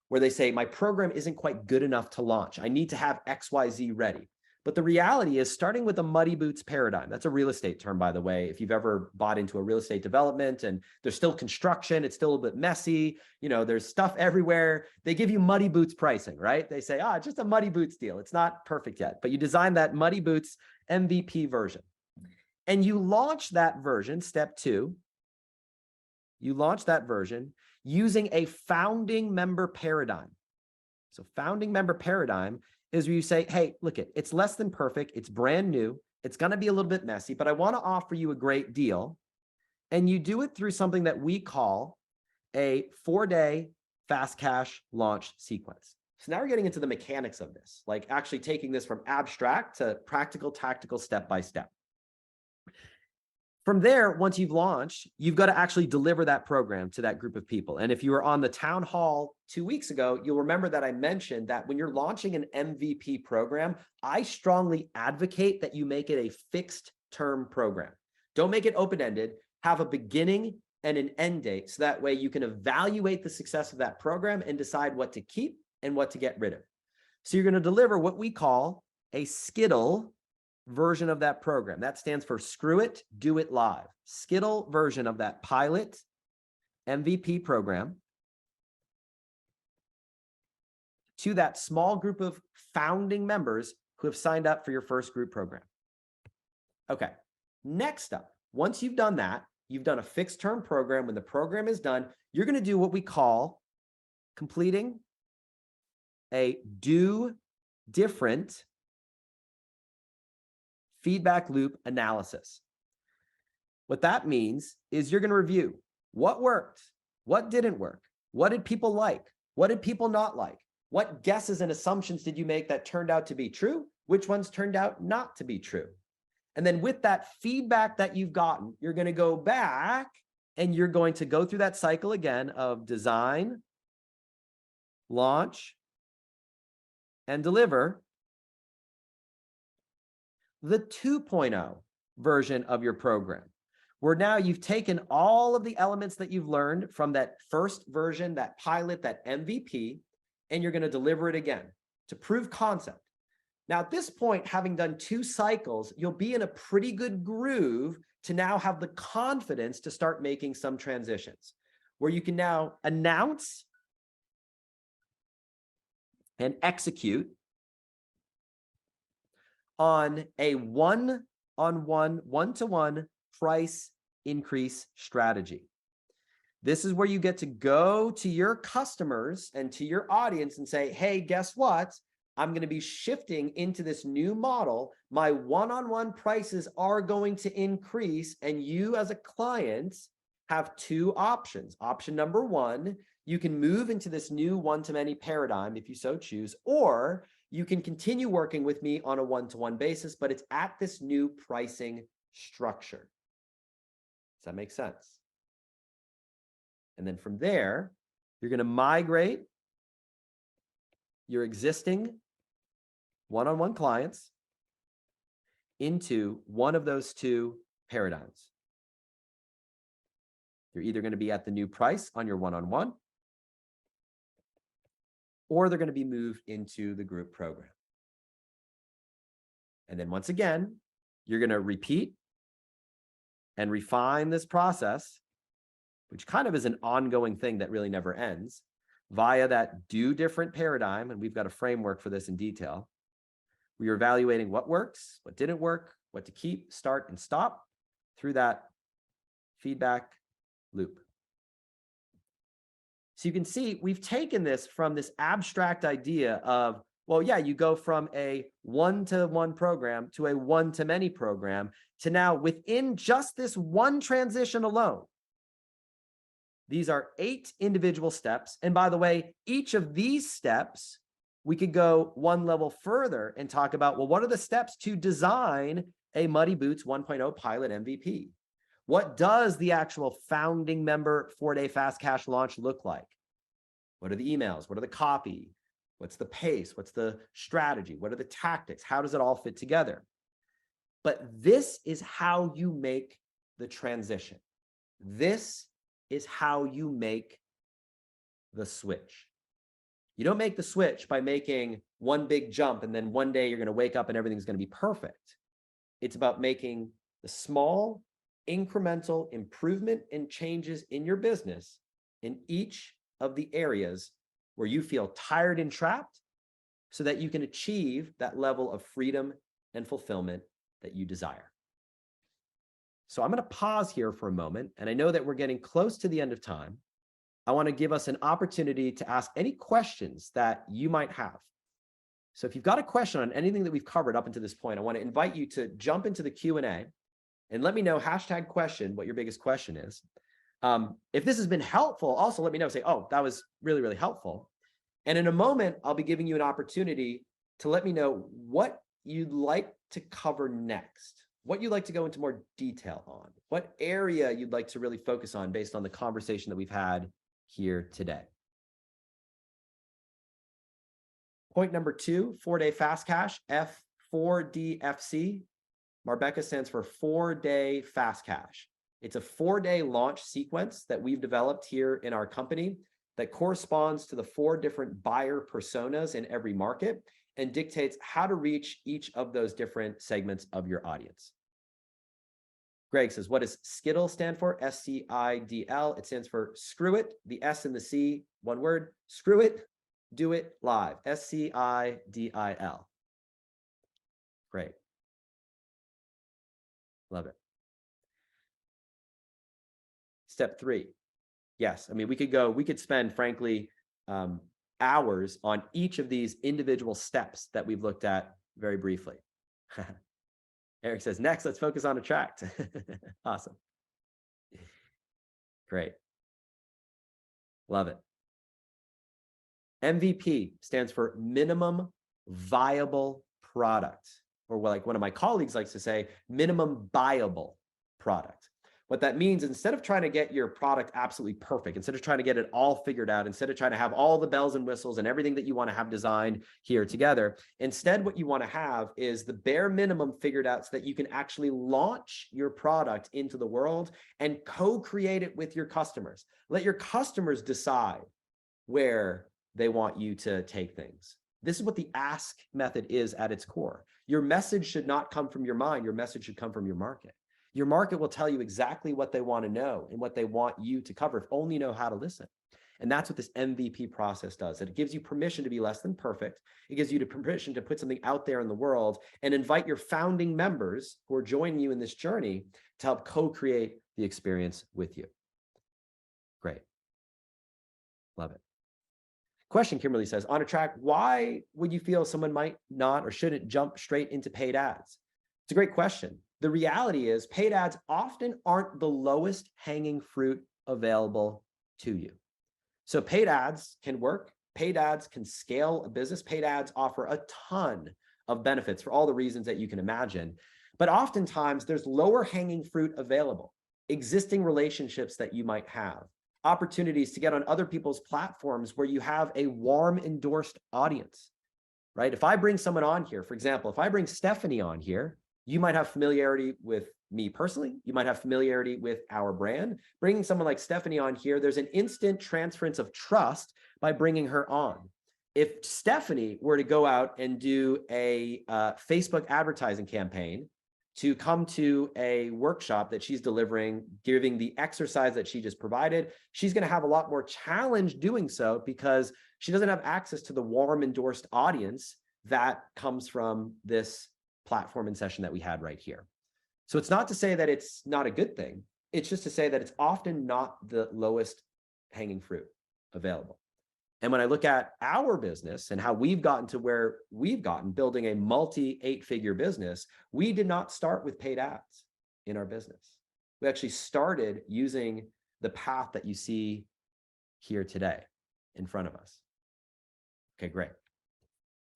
where they say, my program isn't quite good enough to launch. I need to have XYZ ready. But the reality is, starting with a Muddy Boots paradigm, that's a real estate term, by the way. If you've ever bought into a real estate development and there's still construction, it's still a bit messy, you know, there's stuff everywhere. They give you Muddy Boots pricing, right? They say, it's just a Muddy Boots deal. It's not perfect yet, but you design that Muddy Boots MVP version. And you launch that version, step 2, you launch that version using a founding member paradigm. So founding member paradigm is where you say, hey, look, it's less than perfect. It's brand new. It's going to be a little bit messy, but I want to offer you a great deal. And you do it through something that we call a 4-day fast cash launch sequence. So now we're getting into the mechanics of this, like actually taking this from abstract to practical, tactical, step by step. From there, once you've launched, you've got to actually deliver that program to that group of people. And if you were on the town hall 2 weeks ago, you'll remember that I mentioned that when you're launching an MVP program, I strongly advocate that you make it a fixed term program. Don't make it open-ended. Have a beginning and an end date. So that way you can evaluate the success of that program and decide what to keep and what to get rid of. So you're going to deliver what we call a Skittle version of that program. That stands for Screw It, Do It Live. Skittle version of that pilot MVP program to that small group of founding members who have signed up for your first group program. Okay, next up, once you've done that, you've done a fixed term program. When the program is done, you're going to do what we call completing a do different feedback loop analysis. What that means is you're going to review what worked, what didn't work, what did people like, what did people not like, what guesses and assumptions did you make that turned out to be true, which ones turned out not to be true. And then with that feedback that you've gotten, you're going to go back and you're going to go through that cycle again of design, launch, and deliver the 2.0 version of your program, where now you've taken all of the elements that you've learned from that first version, that pilot, that MVP, and you're going to deliver it again to prove concept. Now, at this point, having done 2 cycles, you'll be in a pretty good groove to now have the confidence to start making some transitions, where you can now announce and execute on a one-to-one price increase strategy. This is where you get to go to your customers and to your audience and say, hey, guess what? I'm going to be shifting into this new model. My one-on-one prices are going to increase, and you as a client have 2 options. Option number 1, you can move into this new one-to-many paradigm if you so choose, or you can continue working with me on a one-to-one basis, but it's at this new pricing structure. Does that make sense? And then from there, you're going to migrate your existing one-on-one clients into one of those 2 paradigms. You're either going to be at the new price on your one-on-one, or they're going to be moved into the group program. And then once again, you're going to repeat and refine this process, which kind of is an ongoing thing that really never ends, via that do different paradigm. And we've got a framework for this in detail. We are evaluating what works, what didn't work, what to keep, start, and stop through that feedback loop. So you can see we've taken this from this abstract idea of, well, yeah, you go from a one-to-one program to a one-to-many program to now within just this one transition alone. These are 8 individual steps. And by the way, each of these steps, we could go one level further and talk about, well, what are the steps to design a Muddy Boots 1.0 pilot MVP? What does the actual founding member 4-day fast cash launch look like? What are the emails? What are the copy? What's the pace? What's the strategy? What are the tactics? How does it all fit together? But this is how you make the transition. This is how you make the switch. You don't make the switch by making one big jump and then one day you're going to wake up and everything's going to be perfect. It's about making the small incremental improvement and changes in your business in each of the areas where you feel tired and trapped so that you can achieve that level of freedom and fulfillment that you desire. So I'm going to pause here for a moment, and I know that we're getting close to the end of time. I want to give us an opportunity to ask any questions that you might have. So if you've got a question on anything that we've covered up until this point, I want to invite you to jump into the Q&A and let me know, #question, what your biggest question is. If this has been helpful, also let me know, say, oh, that was really, really helpful. And in a moment, I'll be giving you an opportunity to let me know what you'd like to cover next, what you'd like to go into more detail on, what area you'd like to really focus on based on the conversation that we've had here today. Point number 2, 4-day fast cash, F4DFC. Marbeka stands for 4-day fast cash. It's a 4-day launch sequence that we've developed here in our company that corresponds to the 4 different buyer personas in every market and dictates how to reach each of those different segments of your audience. Greg says, what does SCIDL stand for? SCIDL. It stands for screw it, the S and the C, one word, screw it, do it live, SCIDIL. Great. Love it. Step 3. Yes, I mean, we could spend, frankly, hours on each of these individual steps that we've looked at very briefly. Eric says, next, let's focus on attract. Awesome. Great. Love it. MVP stands for minimum viable product, or like one of my colleagues likes to say, minimum buyable product. What that means, instead of trying to get your product absolutely perfect, instead of trying to get it all figured out, instead of trying to have all the bells and whistles and everything that you want to have designed here together, instead what you want to have is the bare minimum figured out so that you can actually launch your product into the world and co-create it with your customers. Let your customers decide where they want you to take things. This is what the ask method is at its core. Your message should not come from your mind. Your message should come from your market. Your market will tell you exactly what they want to know and what they want you to cover if only you know how to listen. And that's what this MVP process does. It gives you permission to be less than perfect. It gives you the permission to put something out there in the world and invite your founding members who are joining you in this journey to help co-create the experience with you. Great. Love it. Question, Kimberly says, on Attract, why would you feel someone might not or shouldn't jump straight into paid ads? It's a great question. The reality is paid ads often aren't the lowest hanging fruit available to you. So paid ads can work. Paid ads can scale a business. Paid ads offer a ton of benefits for all the reasons that you can imagine. But oftentimes there's lower hanging fruit available, existing relationships that you might have, opportunities to get on other people's platforms where you have a warm endorsed audience, right? If I bring someone on here, for example, if I bring Stephanie on here, you might have familiarity with me personally. You might have familiarity with our brand. Bringing someone like Stephanie on here, there's an instant transference of trust by bringing her on. If Stephanie were to go out and do a Facebook advertising campaign to come to a workshop that she's delivering, giving the exercise that she just provided, she's going to have a lot more challenge doing so because she doesn't have access to the warm endorsed audience that comes from this platform and session that we had right here. So it's not to say that it's not a good thing. It's just to say that it's often not the lowest hanging fruit. available. And when I look at our business and how we've gotten to where we've gotten, building a multi 8-figure business, we did not start with paid ads in our business. We actually started using the path that you see here today in front of us. Okay, great.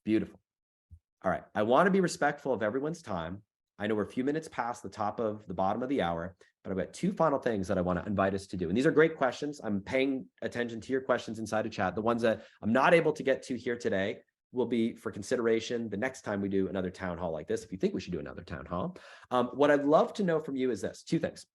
Beautiful. All right. I want to be respectful of everyone's time. I know we're a few minutes past the bottom of the hour, but I've got 2 final things that I want to invite us to do. And these are great questions. I'm paying attention to your questions inside of chat. The ones that I'm not able to get to here today will be for consideration the next time we do another town hall like this, if you think we should do another town hall. What I'd love to know from you is this, 2 things.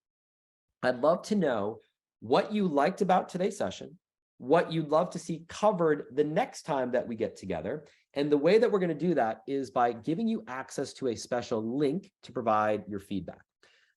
I'd love to know what you liked about today's session, what you'd love to see covered the next time that we get together. And the way that we're going to do that is by giving you access to a special link to provide your feedback.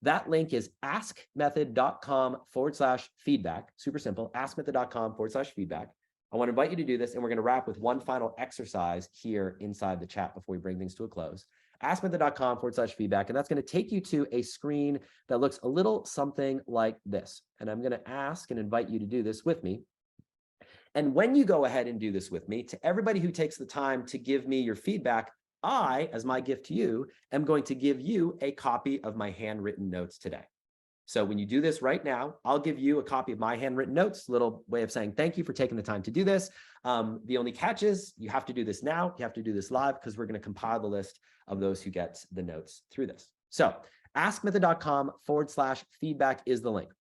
That link is askmethod.com/feedback. Super simple, askmethod.com/feedback. I want to invite you to do this, and we're going to wrap with one final exercise here inside the chat before we bring things to a close. Askmethod.com/feedback, and that's going to take you to a screen that looks a little something like this. And I'm going to ask and invite you to do this with me. And when you go ahead and do this with me, to everybody who takes the time to give me your feedback, I, as my gift to you, am going to give you a copy of my handwritten notes today. So when you do this right now, I'll give you a copy of my handwritten notes, little way of saying thank you for taking the time to do this. The only catch is you have to do this now. You have to do this live because we're going to compile the list of those who get the notes through this. So askmethod.com/feedback is the link.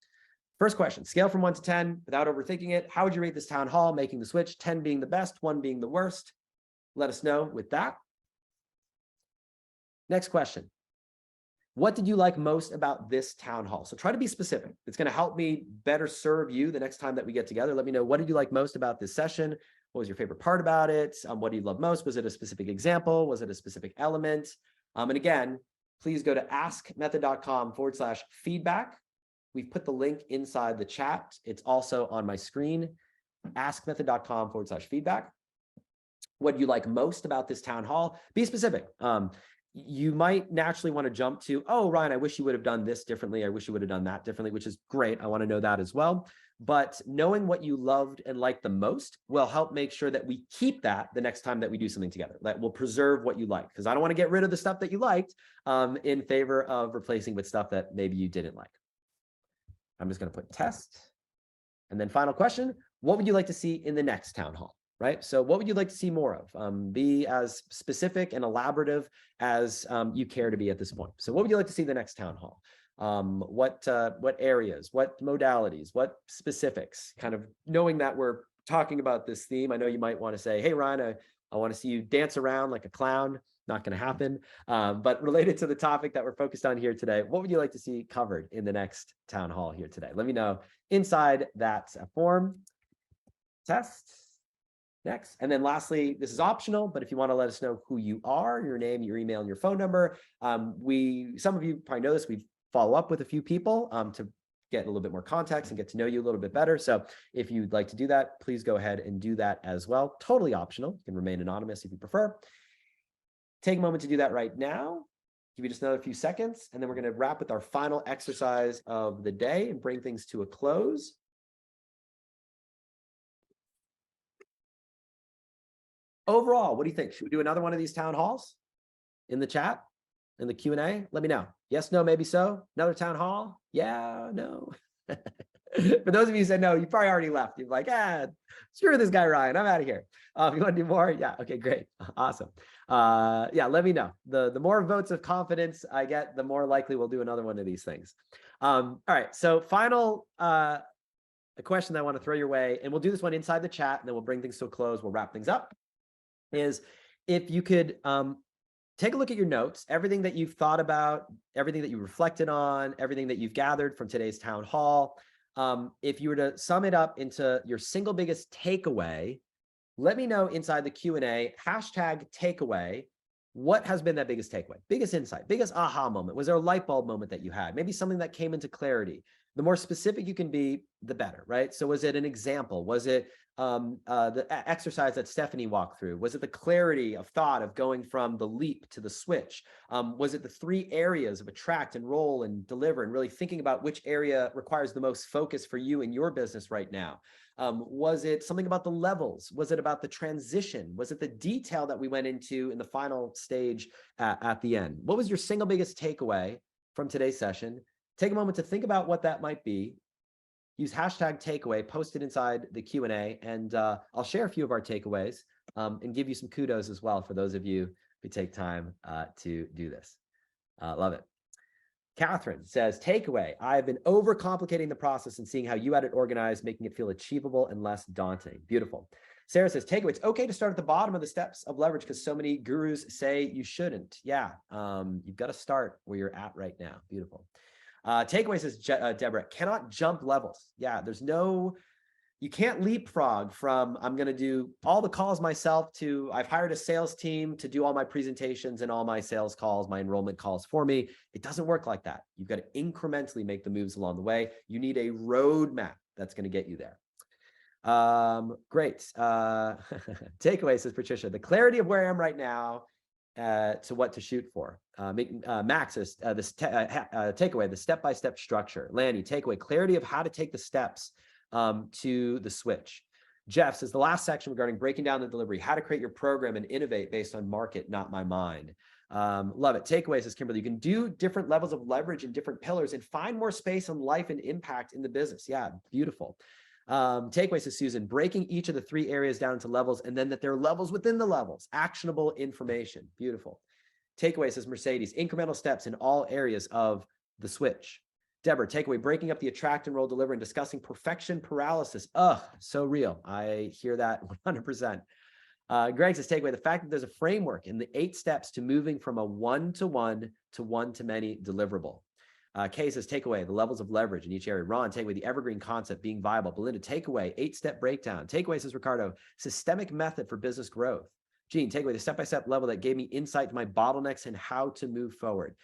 First question, scale from 1 to 10 without overthinking it. How would you rate this town hall, making the switch? 10 being the best, 1 being the worst. Let us know with that. Next question. What did you like most about this town hall? So try to be specific. It's going to help me better serve you the next time that we get together. Let me know, what did you like most about this session? What was your favorite part about it? What do you love most? Was it a specific example? Was it a specific element? And again, please go to askmethod.com/feedback. We've put the link inside the chat. It's also on my screen, askmethod.com/feedback. What do you like most about this town hall? Be specific. You might naturally want to jump to, oh, Ryan, I wish you would have done this differently. I wish you would have done that differently, which is great. I want to know that as well. But knowing what you loved and liked the most will help make sure that we keep that the next time that we do something together, that will preserve what you like. Because I don't want to get rid of the stuff that you liked in favor of replacing with stuff that maybe you didn't like. I'm just going to put test. And then final question, what would you like to see in the next town hall? Right? So what would you like to see more of? Be as specific and elaborative as you care to be at this point. So what would you like to see in the next town hall? What areas, what modalities, what specifics? Kind of knowing that we're talking about this theme, I know you might want to say, hey, Ryan, I want to see you dance around like a clown. Not going to happen. But related to the topic that we're focused on here today, what would you like to see covered in the next town hall here today? Let me know inside that form. Test. Next. And then lastly, this is optional, but if you want to let us know who you are, your name, your email, and your phone number, some of you probably know this, we follow up with a few people to get a little bit more context and get to know you a little bit better. So if you'd like to do that, please go ahead and do that as well. Totally optional. You can remain anonymous if you prefer. Take a moment to do that right now. Give you just another few seconds, and then we're going to wrap with our final exercise of the day and bring things to a close. Overall, what do you think? Should we do another one of these town halls in the chat, in the Q&A? Let me know. Yes, no, maybe so. Another town hall? Yeah, no. For those of you who said no, you probably already left. You're like, screw this guy, Ryan. I'm out of here. If you want to do more, yeah, okay, great. Awesome. Yeah, let me know. The more votes of confidence I get, the more likely we'll do another one of these things. All right, so final a question that I want to throw your way, and we'll do this one inside the chat, and then we'll bring things to a close. We'll wrap things up. Is if you could take a look at your notes, everything that you've thought about, everything that you reflected on, everything that you've gathered from today's town hall. If you were to sum it up into your single biggest takeaway, let me know inside the Q&A, #takeaway. What has been that biggest takeaway, biggest insight, biggest aha moment? Was there a light bulb moment that you had? Maybe something that came into clarity. The more specific you can be, the better, right? So was it an example? Was it the exercise that Stephanie walked through? Was it the clarity of thought of going from the leap to the switch? Was it the 3 areas of attract, enroll, and deliver, and really thinking about which area requires the most focus for you in your business right now? Was it something about the levels? Was it about the transition? Was it the detail that we went into in the final stage at the end? What was your single biggest takeaway from today's session? Take a moment to think about what that might be. Use hashtag takeaway, post it inside the Q&A, and I'll share a few of our takeaways and give you some kudos as well for those of you who take time to do this. Love it. Catherine says, takeaway, I've been overcomplicating the process and seeing how you had it organized, making it feel achievable and less daunting. Beautiful. Sarah says, takeaway, it's okay to start at the bottom of the steps of leverage because so many gurus say you shouldn't. Yeah, you've got to start where you're at right now. Beautiful. Takeaway says, Deborah, cannot jump levels. Yeah, you can't leapfrog from I'm going to do all the calls myself to I've hired a sales team to do all my presentations and all my sales calls, my enrollment calls for me. It doesn't work like that. You've got to incrementally make the moves along the way. You need a roadmap that's going to get you there. Great. Takeaway, says Patricia, the clarity of where I am right now to what to shoot for. Max says, takeaway, the step-by-step structure. Lanny, takeaway, clarity of how to take the steps to the switch. Jeff says, the last section regarding breaking down the delivery, how to create your program and innovate based on market, not my mind. Love it. Takeaway, says Kimberly, you can do different levels of leverage in different pillars and find more space on life and impact in the business. Yeah, beautiful. Takeaway, says Susan, breaking each of the 3 areas down into levels and then that there are levels within the levels, actionable information. Beautiful. Takeaway, says Mercedes, incremental steps in all areas of the switch. Deborah, takeaway, breaking up the attract, enroll, deliver, and discussing perfection paralysis. Ugh, so real. I hear that 100%. Greg says, takeaway, the fact that there's a framework in the 8 steps to moving from a one-to-one to one-to-many deliverable. Kay says, takeaway, the levels of leverage in each area. Ron, takeaway, the evergreen concept being viable. Belinda, takeaway, 8-step breakdown. Takeaway, says Ricardo, systemic method for business growth. Gene, takeaway, the step-by-step level that gave me insight to my bottlenecks and how to move forward.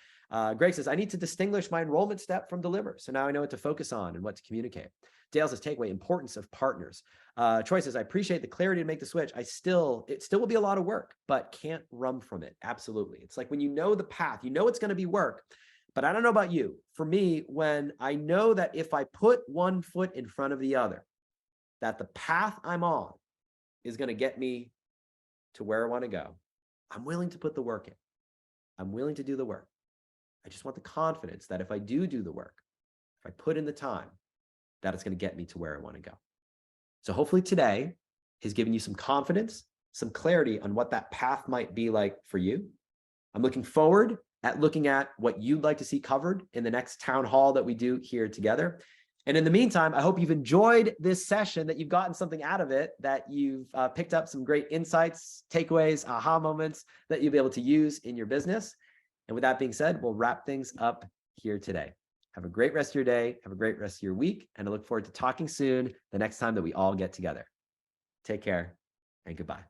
Greg says, I need to distinguish my enrollment step from deliver. So now I know what to focus on and what to communicate. Dale says, takeaway, importance of partners. Troy says, I appreciate the clarity to make the switch. It still will be a lot of work, but can't run from it. Absolutely. It's like when you know the path, you know it's going to be work, but I don't know about you. For me, when I know that if I put one foot in front of the other, that the path I'm on is going to get me to where I want to go, I'm willing to put the work in. I'm willing to do the work. I just want the confidence that if I do the work, if I put in the time, that it's going to get me to where I want to go. So hopefully today has given you some confidence, some clarity on what that path might be like for you. I'm looking forward at looking at what you'd like to see covered in the next town hall that we do here together. And in the meantime, I hope you've enjoyed this session, that you've gotten something out of it, that you've picked up some great insights, takeaways, aha moments that you'll be able to use in your business. And with that being said, we'll wrap things up here today. Have a great rest of your day. Have a great rest of your week. And I look forward to talking soon the next time that we all get together. Take care and goodbye.